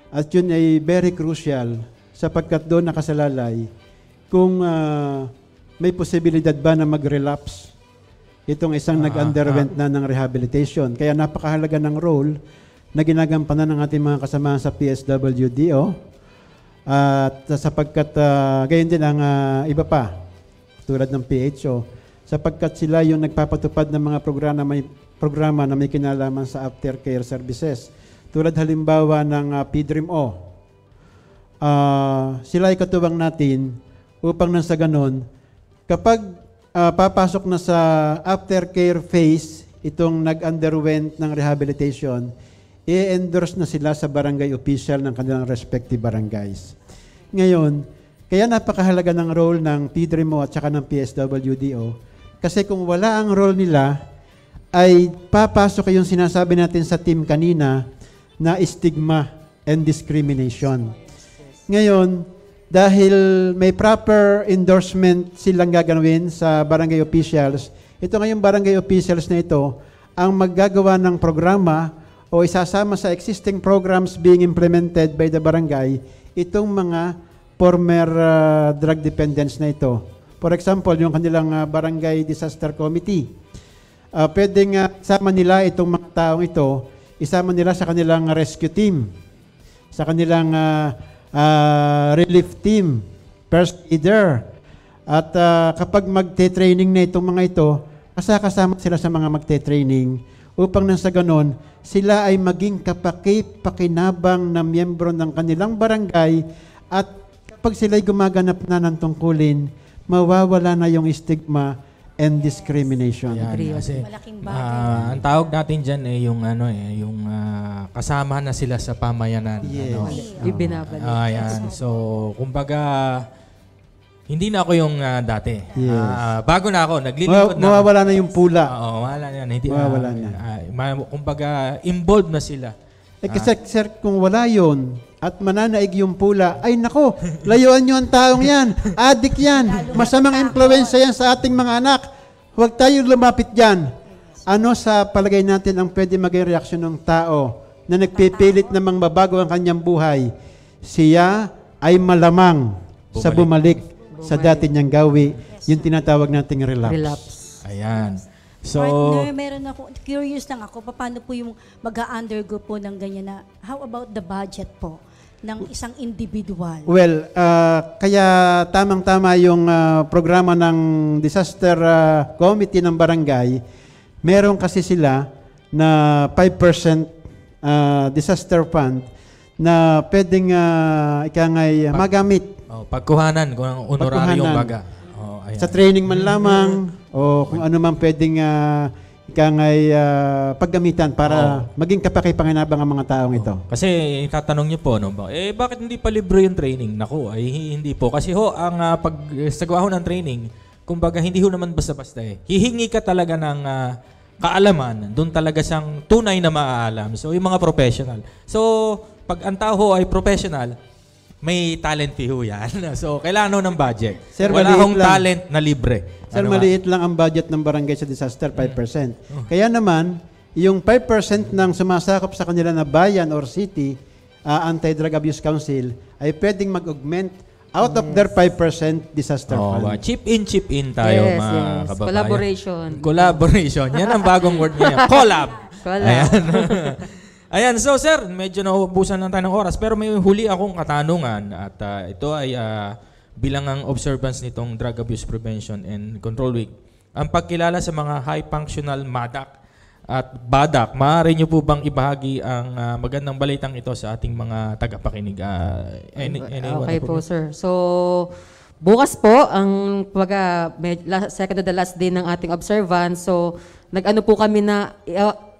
At yun ay very crucial sapagkat doon nakasalalay kung may posibilidad ba na mag-relapse itong isang nag-underwent na ng rehabilitation. Kaya napakahalaga ng role na ginagampanan ng ating mga kasamahan sa PSWDO at sapagkat gayon din ang iba pa tulad ng PHO sapagkat sila yung nagpapatupad ng mga programa na may kinalaman sa aftercare services tulad halimbawa ng PDRIM-O. Sila ay katuwang natin upang nang sa ganon kapag papasok na sa aftercare phase itong nag-underwent ng rehabilitation, i-endorse na sila sa barangay official ng kanilang respective barangays. Ngayon, kaya napakahalaga ng role ng PDRIMO at saka ng PSWDO kasi kung wala ang role nila, ay papasok yung sinasabi natin sa team kanina na stigma and discrimination. Ngayon, dahil may proper endorsement silang gagawin sa barangay officials, ito ngayong barangay officials na ito ang maggagawa ng programa o isasama sa existing programs being implemented by the barangay itong mga former drug dependents na ito. For example, yung kanilang barangay disaster committee. Pwedeng isama nila itong mga taong ito, isama nila sa kanilang rescue team, sa kanilang relief team, first aider. At kapag magte-training na itong mga ito, kasama sila sa mga magte-training upang nang sa ganon, sila ay maging kapaki-pakinabang na miyembro ng kanilang barangay at kapag sila ay gumaganap na ng tungkulin, mawawala na yung stigma and discrimination. Yan, kasi ang tawag natin dyan ay yung yung kasama na sila sa pamayanan. Yes. Ibinabalik. Yan. So, kumbaga, hindi na ako yung dati. Yes. Bago na ako, naglilingkod na. Mawawala na yung pula. Oo, wala na yan. Hindi, mawawala na. Kumbaga, involved na sila. Kasi, sir, kung wala yun at mananaig yung pula, ay nako, layuan nyo ang taong yan. Adik yan. Masamang impluensya yan sa ating mga anak. Huwag tayo lumapit dyan. Ano sa palagay natin ang pwede maging reaksyon ng tao na nagpipilit namang mabago ang kanyang buhay? Siya ay malamang sa bumalik sa dati niyang gawi, yung tinatawag nating relapse. Ayan. So, partner, meron ako, curious lang ako, paano po yung mag-undergo po ng ganyan na, how about the budget po ng isang individual? Well, kaya tamang-tama yung programa ng disaster committee ng barangay, meron kasi sila na 5% disaster fund na pwedeng magamit. Pagkuhanan kung ang honoraryong baga. Sa training man lamang o kung ano man pwedeng paggamitan para maging kapaki-panginabang ang mga taong ito. Kasi tatanong niyo po, bakit hindi pa libre yung training? Naku, ay hindi po. Kasi ang pagsagawa ng training, kumbaga hindi naman basta-basta hihingi ka talaga ng kaalaman, doon talaga siyang tunay na maaalam. So, yung mga professional. So, pag ang tao ay professional, may talent fee yan. So, kailangan ng budget. Sir, wala akong talent na libre. Sir, maliit lang ang budget ng barangay sa disaster, 5%. Kaya naman, yung 5% ng sumasakop sa kanila na bayan or city, Anti-Drug Abuse Council, ay pwedeng mag-augment out of their 5% disaster fund. Chip in tayo, Yes, mga yes. kababayan. Collaboration. Yan ang bagong word niya. Collab. Ayan. Ayan, so sir, medyo naubusan lang tayo ng oras, pero may huli akong katanungan at ito ay bilang ang observance nitong Drug Abuse Prevention and Control Week. Ang pagkilala sa mga high-functional MADAC at BADAC, maaari niyo po bang ibahagi ang magandang balitang ito sa ating mga tagapakinig? Okay po, sir. So, bukas po, ang second to the last day ng ating observance. So, nag-ano po kami na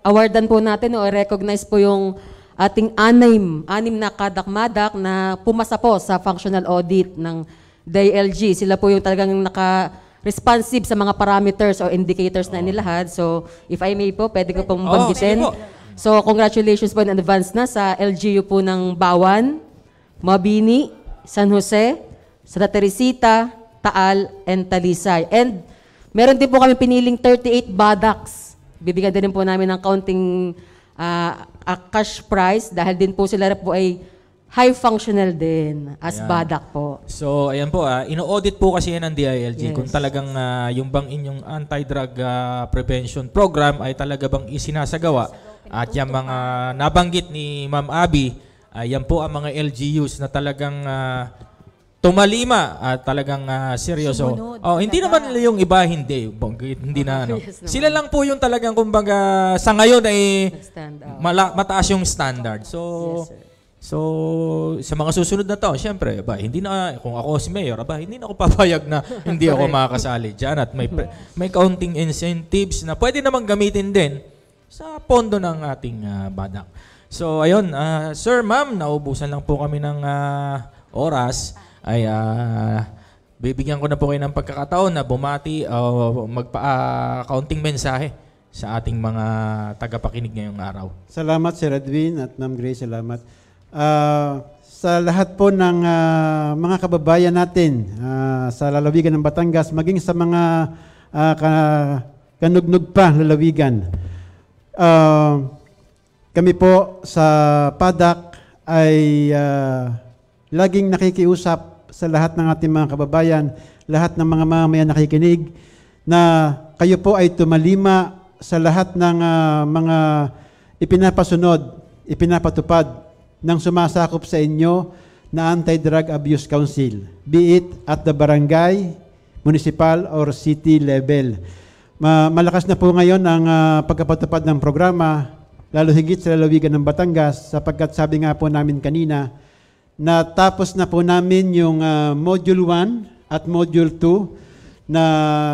awardan po natin o recognize po yung ating anim na kadak-madak na pumasa po sa functional audit ng DILG. Sila po yung talagang responsive sa mga parameters o indicators na inilahad. So, if I may po, pwede ko pong banggitin. So, congratulations po in advance na sa LGU po ng Bawan, Mabini, San Jose, Santa Teresita, Taal, and Talisay. And meron din po kami piniling 38 BADACs. Bibigyan din po namin ng counting cash prize dahil din po sila po ay high functional din as BADAC po. So, ayan po, ino-audit po kasi yan ng DILG kung talagang yung bang inyong anti-drug prevention program ay talaga bang isinasagawa. At yung mga nabanggit ni Ma'am Abby, yan po ang mga LGUs na talagang tumalima at talagang seryoso. Hindi naman nila yung iba, hindi na ano. Sila lang po yung talagang kumbaga sa ngayon ay mataas yung standard. So sa mga susunod na taon, syempre, hindi na kung ako si Mayor, hindi na ako papayag na hindi ako makakasali diyan at may counting incentives na pwede namang gamitin din sa pondo ng ating BADAC. So ayun, sir, ma'am, naubusan lang po kami ng oras. Ay bibigyan ko na po kayo ng pagkakataon na bumati o magpa-counting mensahe sa ating mga tagapakinig ngayong araw. Salamat, Sir Edwin at Ma'am Grace, salamat. Sa lahat po ng mga kababayan natin sa lalawigan ng Batangas, maging sa mga kanugnog pa lalawigan, kami po sa PADAC ay laging nakikiusap sa lahat ng ating mga kababayan, lahat ng mga mamamayan nakikinig, na kayo po ay tumalima sa lahat ng mga ipinapasunod, ipinapatupad ng sumasakop sa inyo na Anti-Drug Abuse Council, be it at the barangay, municipal, or city level. Malakas na po ngayon ang pagkapatupad ng programa, lalo higit sa lalawigan ng Batangas, sapagkat sabi nga po namin kanina, natapos na po namin yung Module 1 at Module 2 na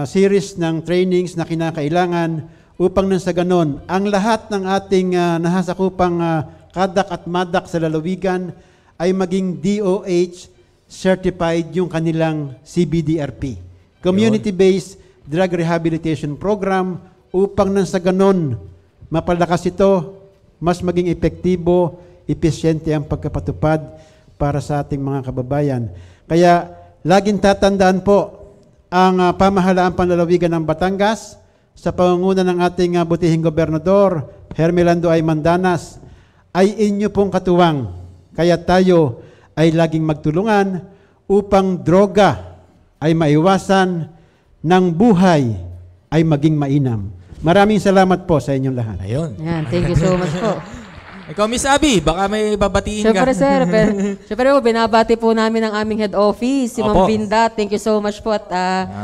series ng trainings na kinakailangan upang nang sa ganon, ang lahat ng ating nahasakupang kadak at madak sa lalawigan ay maging DOH certified yung kanilang CBDRP. Community-based Drug Rehabilitation Program upang nang sa ganon, mapalakas ito, mas maging epektibo, epesyente ang pagkapatupad para sa ating mga kababayan. Kaya, laging tatandaan po ang pamahalaan panlalawigan ng Batangas sa pangunguna ng ating butihing gobernador, Hermelando I. Mandanas, ay inyo pong katuwang. Kaya tayo ay laging magtulungan upang droga ay maiwasan, ng buhay ay maging mainam. Maraming salamat po sa inyong lahat. Ayun. Yan, thank you so much po. Ikaw, Miss Abby, baka may babatiin ka. Siyempre, sir. Siyempre po, binabati po namin ang aming head office, si Ma'am Binda. Thank you so much po. At,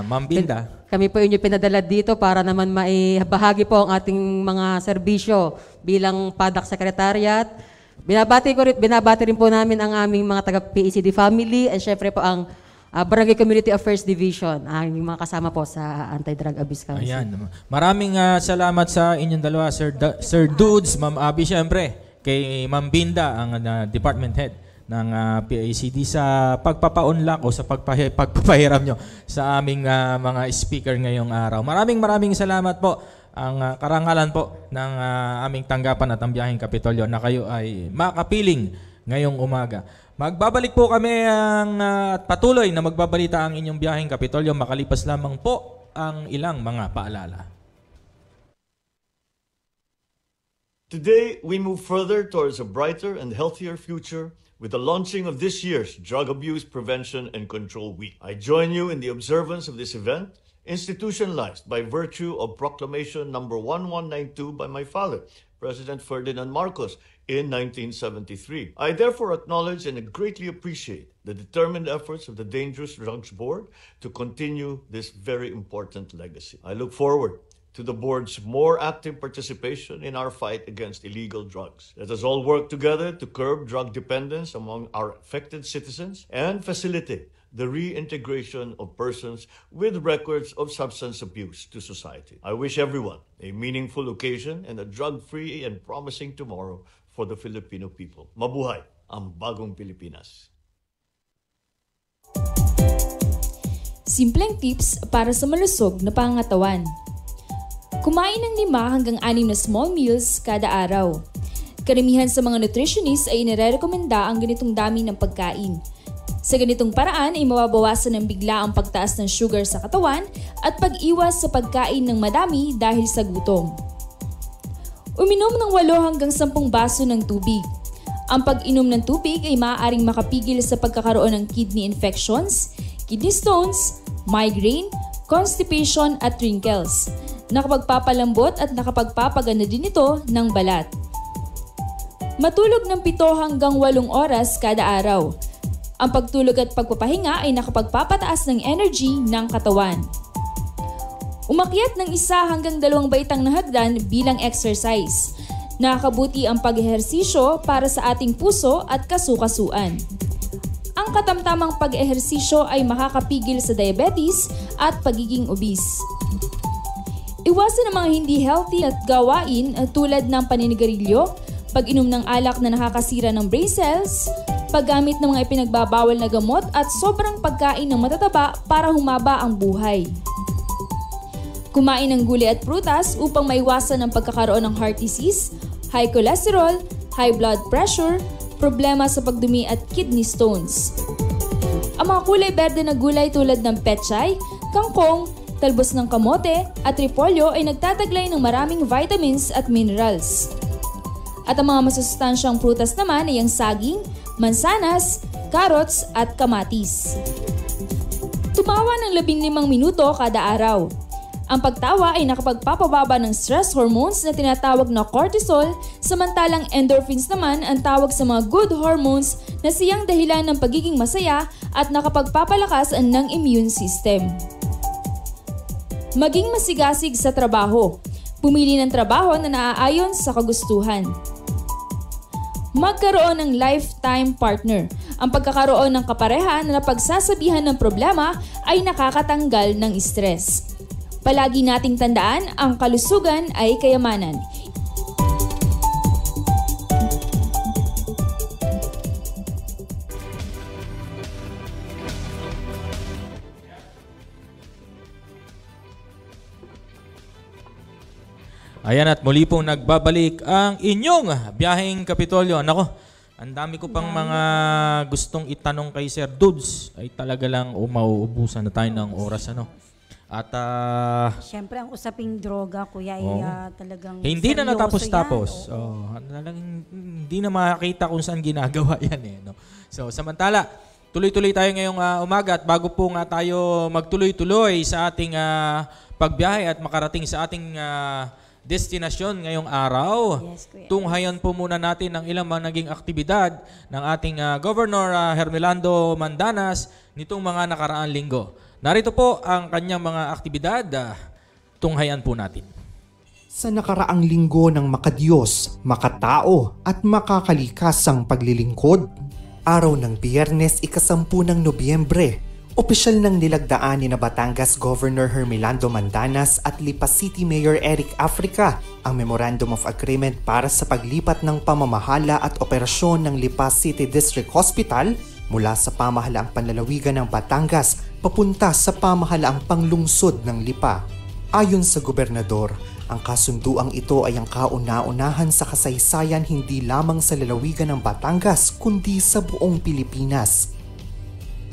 Ma'am Binda. Kami po inyo pinadala dito para naman maibahagi po ang ating mga serbisyo bilang PADAC Secretariat. Binabati rin po namin ang aming mga taga-PACD family and syempre po ang Barangay Community Affairs Division, ang mga kasama po sa Anti-Drug Abuse Council. Ayan. Maraming salamat sa inyong dalawa, Sir Dudes, Ma'am Abby, syempre, kay Ma'am Binda, ang department head ng PACD sa pagpapaunlak o sa pagpapahiram nyo sa aming mga speaker ngayong araw. Maraming salamat po. Ang karangalan po ng aming tanggapan at ang biyaheng Kapitolyo na kayo ay makapiling ngayong umaga. Magbabalik po kami at patuloy na magbabalita ang inyong biyaheng Kapitolyo makalipas lamang po ang ilang mga paalala. Today, we move further towards a brighter and healthier future with the launching of this year's Drug Abuse Prevention and Control Week. I join you in the observance of this event, institutionalized by virtue of Proclamation number 1192 by my father, President Ferdinand Marcos, in 1973. I therefore acknowledge and greatly appreciate the determined efforts of the Dangerous Drugs Board to continue this very important legacy. I look forward to the board's more active participation in our fight against illegal drugs. Let us all work together to curb drug dependence among our affected citizens and facilitate the reintegration of persons with records of substance abuse to society. I wish everyone a meaningful occasion and a drug-free and promising tomorrow for the Filipino people. Mabuhay ang bagong Pilipinas. Simpleng tips para sa malusog na pangangatawan. Kumain ng 5 hanggang 6 na small meals kada araw. Karamihan sa mga nutritionists ay inirekomenda ang ganitong dami ng pagkain. Sa ganitong paraan ay mababawasan ng bigla ang pagtaas ng sugar sa katawan at pag-iwas sa pagkain ng madami dahil sa gutom. Uminom ng 8 hanggang 10 baso ng tubig. Ang pag-inom ng tubig ay maaaring makapigil sa pagkakaroon ng kidney infections, kidney stones, migraine, constipation at wrinkles. Nakapagpapalambot at nakapagpapaganda din ito ng balat. Matulog ng 7 hanggang 8 oras kada araw. Ang pagtulog at pagpapahinga ay nakapagpapataas ng energy ng katawan. Umakyat ng 1 hanggang 2 baitang na hagdan bilang exercise. Nakakabuti ang pag-ehersisyo para sa ating puso at kasukasuan. Ang katamtamang pag-ehersisyo ay makakapigil sa diabetes at pagiging obese. Iwasan ang mga hindi healthy at gawain tulad ng paninigarilyo, pag-inom ng alak na nakakasira ng brain cells, paggamit ng mga ipinagbabawal na gamot at sobrang pagkain ng matataba para humaba ang buhay. Kumain ng gulay at prutas upang maiwasan ang pagkakaroon ng heart disease, high cholesterol, high blood pressure, problema sa pagdumi at kidney stones. Ang mga kulay berde na gulay tulad ng pechay, kangkong, talbos ng kamote at repolyo ay nagtataglay ng maraming vitamins at minerals. At ang mga masustansyang prutas naman ay ang saging, mansanas, carrots at kamatis. Tumawa ng 15 minuto kada araw. Ang pagtawa ay nakapagpapababa ng stress hormones na tinatawag na cortisol, samantalang endorphins naman ang tawag sa mga good hormones na siyang dahilan ng pagiging masaya at nakapagpapalakas ng immune system. Maging masigasig sa trabaho. Pumili ng trabaho na naaayon sa kagustuhan. Magkaroon ng lifetime partner. Ang pagkakaroon ng kapareha na napagsasabihan ng problema ay nakakatanggal ng stress. Palagi nating tandaan, ang kalusugan ay kayamanan. Ayan, at muli pong nagbabalik ang inyong biyaheng Kapitolyo. Nako, ang dami ko pang mga gustong itanong kay Sir Dudes. Ay talaga lang mauubusan na tayo ng oras. At Siyempre, ang usaping droga, kuya, ay talagang hindi na natapos-tapos. yan. Hindi na makakita kung saan ginagawa yan. So, samantala, tuloy-tuloy tayo ngayong umaga. At bago po nga tayo magtuloy-tuloy sa ating pagbiyahe at makarating sa ating destinasyon ngayong araw. Yes, tunghayan po muna natin ang ilang mga naging aktibidad ng ating Governor Hermelando Mandanas nitong mga nakaraang linggo. Narito po ang kanyang mga aktibidad. Tunghayan po natin. Sa nakaraang linggo ng makadiyos, makatao at makakalikasang paglilingkod, araw ng Biyernes, 10 ng Nobyembre, opisyal nang nilagdaan ni Batangas Governor Hermelando Mandanas at Lipa City Mayor Eric Africa ang Memorandum of Agreement para sa paglipat ng pamamahala at operasyon ng Lipa City District Hospital mula sa pamahalaang panlalawigan ng Batangas papunta sa pamahalaang panglungsod ng Lipa. Ayon sa gobernador, ang kasunduang ito ay ang kauna-unahan sa kasaysayan hindi lamang sa lalawigan ng Batangas kundi sa buong Pilipinas.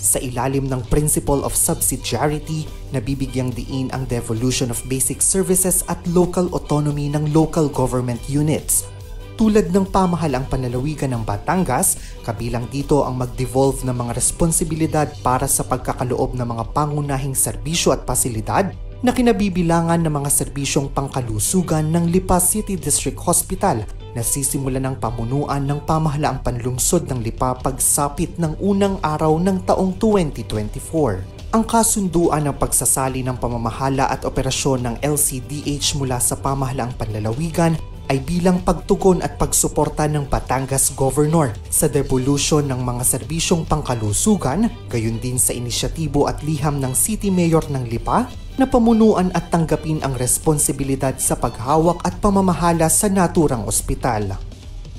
Sa ilalim ng Principle of Subsidiarity, nabibigyang diin ang devolution of basic services at local autonomy ng local government units. Katulad ng pamahalaang panlalawigan ng Batangas, kabilang dito ang mag-devolve ng mga responsibilidad para sa pagkakaloob ng mga pangunahing serbisyo at pasilidad na kinabibilangan ng mga serbisyong pangkalusugan ng Lipa City District Hospital na sisimulan ng pamunuan ng pamahalaang panlungsod ng Lipa pagsapit ng unang araw ng taong 2024. Ang kasunduan ng pagsasali ng pamamahala at operasyon ng LCDH mula sa pamahalaang panlalawigan ay bilang pagtugon at pagsuporta ng Batangas Governor sa devolution ng mga serbisyong pangkalusugan, gayon din sa inisyatibo at liham ng City Mayor ng Lipa na pamunuan at tanggapin ang responsibilidad sa paghawak at pamamahala sa naturang ospital.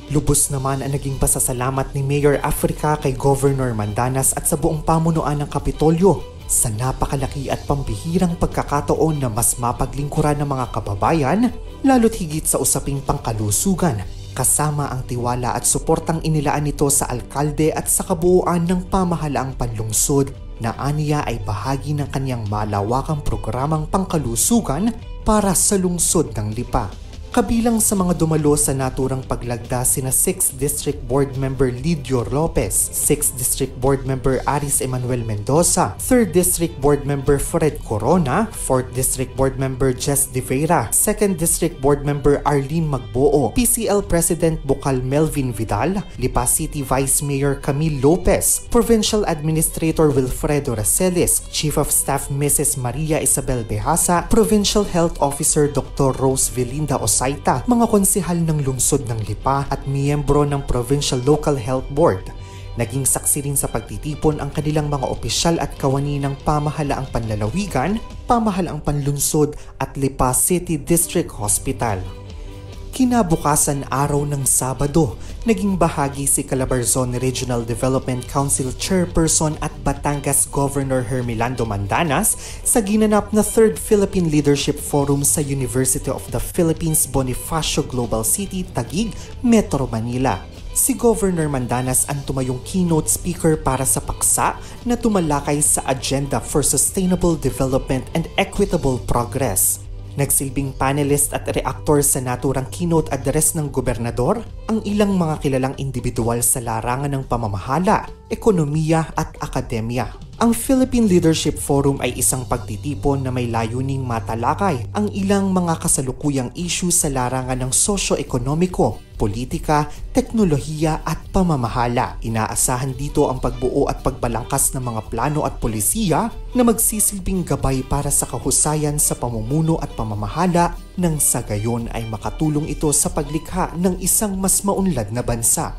Lubos naman ang naging pasasalamat ni Mayor Africa kay Governor Mandanas at sa buong pamunuan ng Kapitolyo sa napakalaki at pambihirang pagkakataon na mas mapaglingkuran ng mga kababayan, lalo't higit sa usaping pangkalusugan, kasama ang tiwala at suportang inilaan nito sa alkalde at sa kabuuan ng pamahalaang panlungsod na aniya ay bahagi ng kanyang malawakang programang pangkalusugan para sa lungsod ng Lipa. Kabilang sa mga dumalo sa naturang paglagda sina 6th District Board Member Lidio Lopez, 6th District Board Member Aris Emmanuel Mendoza, 3rd District Board Member Fred Corona, 4th District Board Member Jess De Vera, 2nd District Board Member Arlene Magboo, PCL President Bukal Melvin Vidal, Lipa City Vice Mayor Camille Lopez, Provincial Administrator Wilfredo Racelis, Chief of Staff Mrs. Maria Isabel Behasa, Provincial Health Officer Dr. Rose Velinda Osaita, mga konsehal ng lungsod ng Lipa at miyembro ng Provincial Local Health Board. Naging saksi rin sa pagtitipon ang kanilang mga opisyal at kawani ng pamahalaang panlalawigan, pamahalaang panlunsod at Lipa City District Hospital. Kinabukasan araw ng Sabado, naging bahagi si Calabarzon Regional Development Council Chairperson at Batangas Governor Hermelando Mandanas sa ginanap na 3rd Philippine Leadership Forum sa University of the Philippines Bonifacio Global City, Taguig, Metro Manila. Si Governor Mandanas ang tumayong keynote speaker para sa paksa na tumalakay sa Agenda for Sustainable Development and Equitable Progress. Nagsilbing panelist at reactor sa naturang keynote address ng gobernador ang ilang mga kilalang individual sa larangan ng pamamahala, ekonomiya at akademya. Ang Philippine Leadership Forum ay isang pagtitipon na may layuning matalakay ang ilang mga kasalukuyang issue sa larangan ng sosyo-ekonomiko, politika, teknolohiya at pamamahala. Inaasahan dito ang pagbuo at pagbalangkas ng mga plano at polisiya na magsisilbing gabay para sa kahusayan sa pamumuno at pamamahala nang sa gayon ay makatulong ito sa paglikha ng isang mas maunlad na bansa.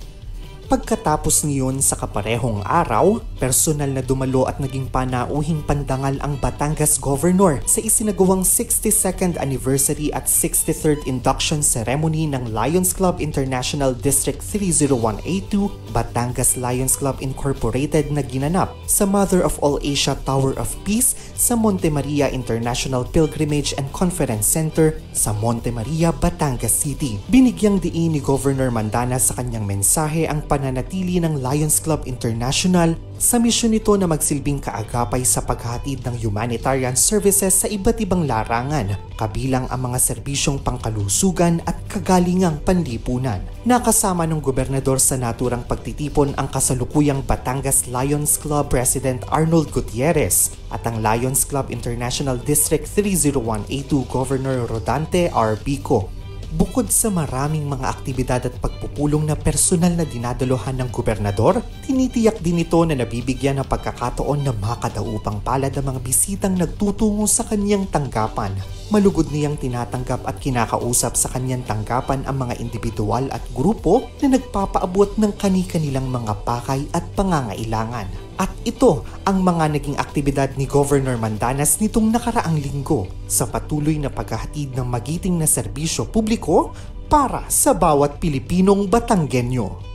Pagkatapos niyon sa kaparehong araw, personal na dumalo at naging panauhing pandangal ang Batangas Governor sa isinagawang 62nd anniversary at 63rd induction ceremony ng Lions Club International District 301A2 Batangas Lions Club Incorporated na ginanap sa Mother of All Asia Tower of Peace sa Monte Maria International Pilgrimage and Conference Center sa Monte Maria, Batangas City. Binigyang diin ni Governor Mandanas sa kanyang mensahe ang pananatili ng Lions Club International sa misyon nito na magsilbing kaagapay sa paghatid ng humanitarian services sa iba't ibang larangan, kabilang ang mga serbisyong pangkalusugan at kagalingang panlipunan. Nakasama ng gobernador sa naturang pagtitipon ang kasalukuyang Batangas Lions Club President Arnold Gutierrez at ang Lions Club International District 301A2 Governor Rodante R. Bico. Bukod sa maraming mga aktibidad at pagpupulong na personal na dinadaluhan ng gobernador, tinitiyak din ito na nabibigyan ng pagkakataon na makadaupang palad ang mga bisitang nagtutungo sa kanyang tanggapan. Malugod niyang tinatanggap at kinakausap sa kanyang tanggapan ang mga individual at grupo na nagpapaabot ng kani-kanilang mga pakay at pangangailangan. At ito ang mga naging aktibidad ni Governor Mandanas nitong nakaraang linggo sa patuloy na paghahatid ng magiting na serbisyo publiko para sa bawat Pilipinong Batanggenyo.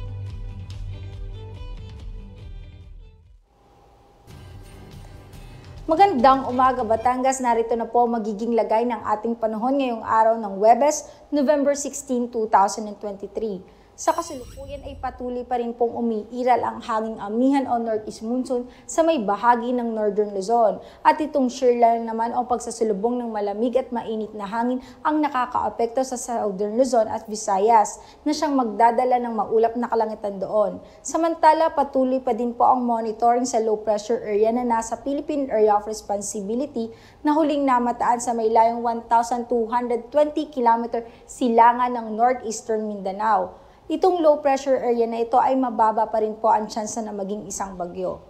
Magandang umaga Batangas, narito na po magiging lagay ng ating panahon ngayong araw ng Huwebes, November 16, 2023. Sa kasalukuyan ay patuloy pa rin pong umiiral ang hanging amihan o northeast monsoon sa may bahagi ng Northern Luzon. At itong shear naman o pagsasulubong ng malamig at mainit na hangin ang nakakaapekto sa Southern Luzon at Visayas na siyang magdadala ng maulap na kalangitan doon. Samantala, patuloy pa din po ang monitoring sa low pressure area na nasa Philippine Area of Responsibility na huling namataan sa may layong 1,220 km silangan ng northeastern Mindanao. Itong low pressure area na ito ay mababa pa rin po ang tsansa na maging isang bagyo.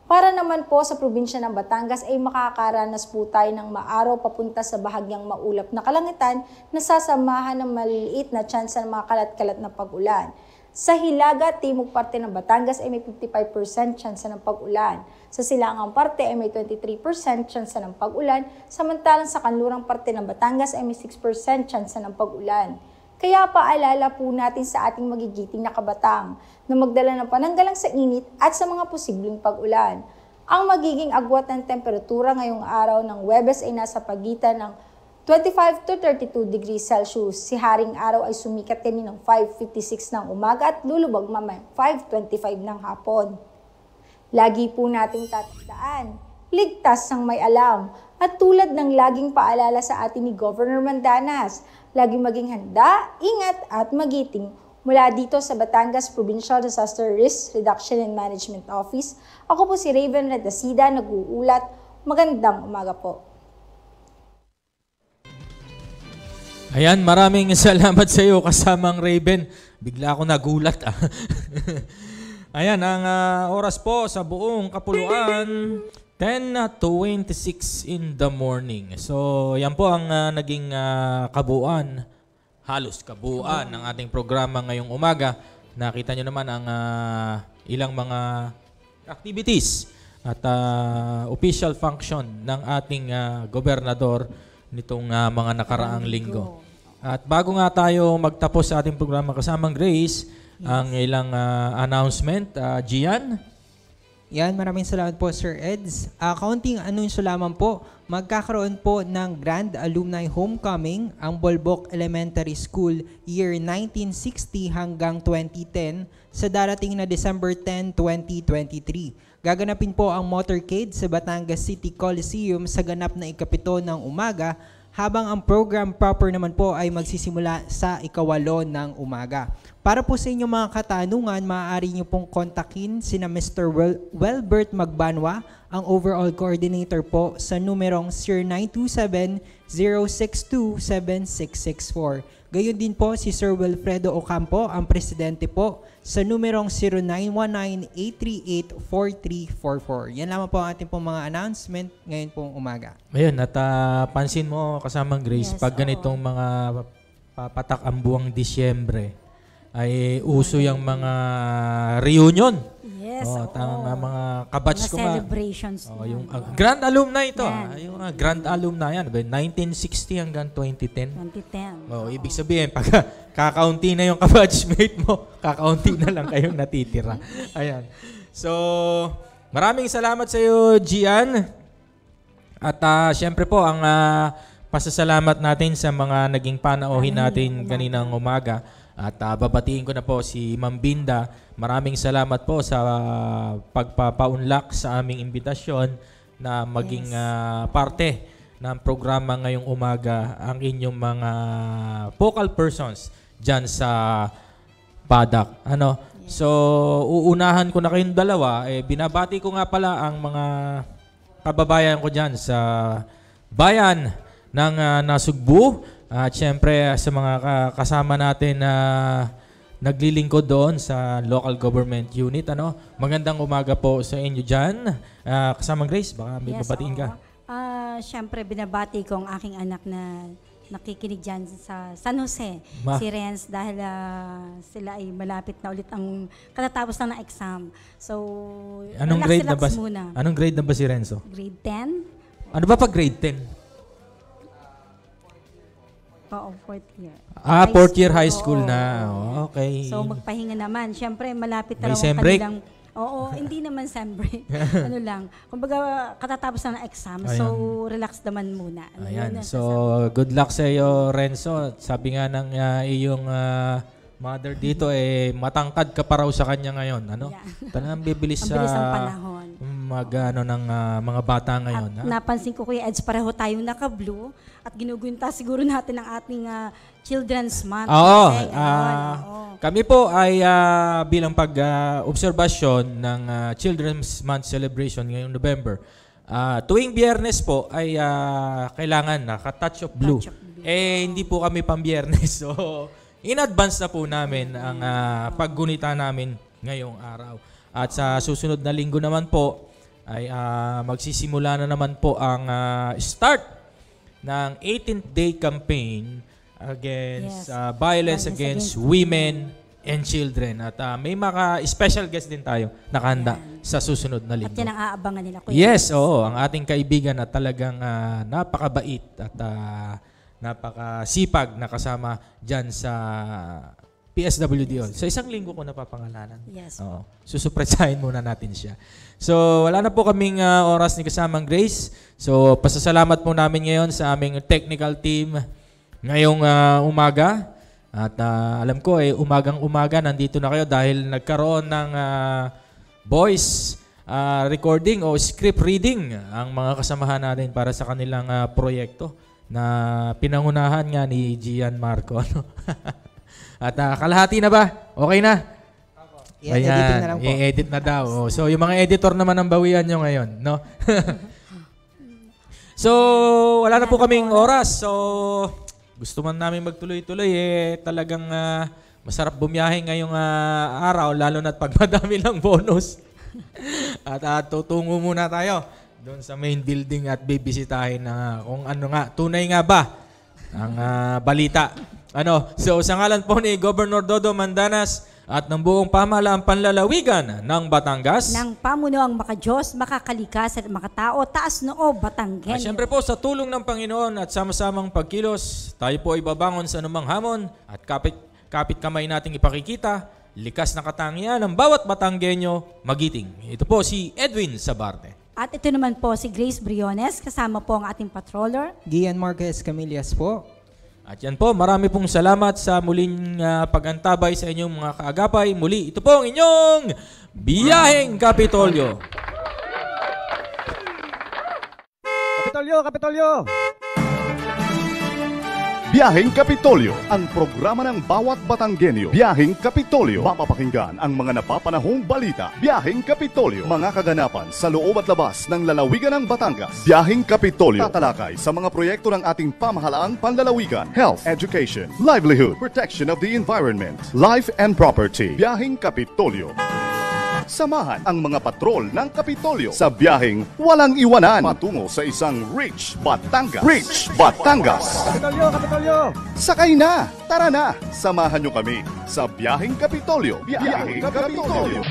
Para naman po sa probinsya ng Batangas ay makakaranas po tayo ng maaraw papunta sa bahagyang maulap na kalangitan na sasamahan ng maliliit na tsansa ng mga kalat-kalat na pag-ulan. Sa Hilaga, timog parte ng Batangas ay may 55% tsansa ng pag-ulan. Sa silangang parte ay may 23% tsansa ng pag-ulan, samantalang sa kanlurang parte ng Batangas ay may 6% tsansa ng pag-ulan. Kaya paalala po natin sa ating magigiting na kabataan na magdala ng pananggalang sa init at sa mga posibleng pag-ulan. Ang magiging agwat ng temperatura ngayong araw ng Huwebes ay nasa pagitan ng 25 to 32 degrees Celsius. Si Haring Araw ay sumikat din ng 5:56 ng umaga at lulubog mamaya 5:25 ng hapon. Lagi po nating tatandaan, ligtas ang may alam. At tulad ng laging paalala sa atin ni Governor Mandanas, laging maging handa, ingat at magiting. Mula dito sa Batangas Provincial Disaster Risk Reduction and Management Office, ako po si Raven Redacida, nag-uulat. Magandang umaga po. Ayan, maraming salamat sa iyo kasamang Raven. Bigla ako nagulat. Ayan, ang oras po sa buong kapuluan, 10:26 in the morning. So, yan po ang naging kabuuan, halos kabuuan ng ating programa ngayong umaga. Nakita nyo naman ang ilang mga activities at official function ng ating gobernador nitong mga nakaraang linggo. At bago nga tayo magtapos sa ating programa kasamang Grace, ang ilang announcement, Gian? Yan, maraming salamat po Sir Eds. Kaunting anunsyo lamang po, magkakaroon po ng Grand Alumni Homecoming ang Bolbok Elementary School year 1960 hanggang 2010 sa darating na December 10, 2023. Gaganapin po ang motorcade sa Batangas City Coliseum sa ganap na ikapito ng umaga, habang ang program proper naman po ay magsisimula sa 8:08 ng umaga. Para po sa inyong mga katanungan, maaari nyo pong kontakin sina Mr. Welbert Magbanwa, ang overall coordinator po sa numerong 0927-062-7664. Gayon din po si Sir Wilfredo Ocampo, ang presidente po, sa numerong 0919-838-4344. Yan lamang po ang ating pong mga announcement ngayon pong umaga. Ayun, at pansin mo kasamang Grace, pag ganitong mga papatak ang buwang Disyembre, ay uso yung mga reunion. Yes. Mga kabatch ko nga. Celebrations. Yung Grand Alumni ito. Yung Grand Alumni yan. 1960 hanggang 2010. 2010. Ibig sabihin, pag kakaunti na yung kabatchmate mo, kakaunti na lang kayong natitira. Ayan. So, maraming salamat sa iyo, Gian. At syempre po, ang pasasalamat natin sa mga naging panauhin natin kaninang umaga. At babatiin ko na po si Ma'am Binda. Maraming salamat po sa pagpapaunlak sa aming imbitasyon na maging parte ng programa ngayong umaga ang inyong mga focal persons dyan sa PADAC. So, uunahan ko na kayong dalawa. Binabati ko nga pala ang mga kababayan ko dyan sa bayan ng Nasugbu. At syempre sa mga kasama natin na naglilingkod doon sa local government unit. Magandang umaga po sa inyo dyan. Kasamang Grace, baka may babatiin ka. Syempre binabati ko ang aking anak na nakikinig dyan sa San Jose, si Renz, dahil sila ay malapit na ulit ang katatapos lang ng exam. So, anong grade na ba? Muna. Anong grade na ba si Renzo? Grade 10. Ano ba pag grade 10? Fourth year. Fourth year high school na. Okay. So, magpahinga naman. Siyempre, malapit na may sem break? Hindi naman sem break. Kumbaga, katatapos na ng exam. Ayan. So, relax naman muna. Ayan. So, good luck sa iyo, Renzo. Sabi nga ng iyong mother dito matangkad ka pa raw sa kanya ngayon. Ano? Talagang bibilis Ang bilis ng panahon. ng mga bata ngayon. At napansin ko, Kuya Eds, pareho tayong naka-blue at ginugunta siguro natin ang ating Children's Month. Oo. Kami po ay bilang pag-obserbasyon ng Children's Month celebration ngayong November. Tuwing Biyernes po ay kailangan naka-touch of blue. Hindi po kami pang-Biyernes. So, in advance na po namin ang paggunita namin ngayong araw. At sa susunod na linggo naman po ay magsisimula na naman po ang start ng 18th day campaign against violence against women and children. At may mga special guest din tayo nakahanda sa susunod na linggo. At yan ang aabangan nila. Kuya Yes, oo. Ang ating kaibigan na talagang napakabait at napakasipag na kasama dyan sa PSWD. Sa isang linggo ko napapangalanan. Yes. Oo. Susupresahin muna natin siya. So, wala na po kaming oras ni kasamang Grace. So, pasasalamat po namin ngayon sa aming technical team ngayong umaga. At alam ko, umagang-umaga nandito na kayo dahil nagkaroon ng voice recording o script reading ang mga kasamahan natin para sa kanilang proyekto na pinangunahan nga ni Gian Marco. At kalahati na ba? Okay na? I-editing na lang po. I-edit na daw. So, yung mga editor naman ang bawian nyo ngayon. No? So, wala na po kaming oras. So, gusto man namin magtuloy-tuloy. Talagang masarap bumiyahe ngayong araw, lalo na't pag madami lang bonus. At tutungo muna tayo doon sa main building at bibisitahin na kung ano nga, tunay nga ba ang balita. So sa ngalan po ni Governor Dodo Mandanas at ng buong pamahalaang panlalawigan ng Batangas, ng pamunuang makadiyos, makakalikas at makatao, taas noo, Batanggenyo. Siyempre po sa tulong ng Panginoon at sama-samang pagkilos, tayo po ay babangon sa anumang hamon at kapit kamay nating ipakikita, likas na katangian ng bawat Batanggenyo magiting. Ito po si Edwin Sabarte. At ito naman po si Grace Briones, kasama po ang ating patroller. Gian Marquez Camillas po. At yan po, marami pong salamat sa muling pag-antabay sa inyong mga kaagapay. Muli, ito po ang inyong Biyaheng Kapitolyo. Kapitolyo! Biyaheng Kapitolyo, ang programa ng bawat Batanggenyo. Biyaheng Kapitolyo, mapapakinggan ang mga napapanahong balita. Biyaheng Kapitolyo, mga kaganapan sa loob at labas ng lalawigan ng Batangas. Biyaheng Kapitolyo, tatalakay sa mga proyekto ng ating pamahalaang panlalawigan. Health, education, livelihood, protection of the environment, life and property. Biyaheng Kapitolyo. Samahan ang mga patrol ng Kapitolyo sa biyaheng walang iwanan patungo sa isang Rich Batangas. Rich Batangas! Kapitolyo! Sakay na! Tara na! Samahan nyo kami sa biyaheng Kapitolyo. Biyaheng Kapitolyo!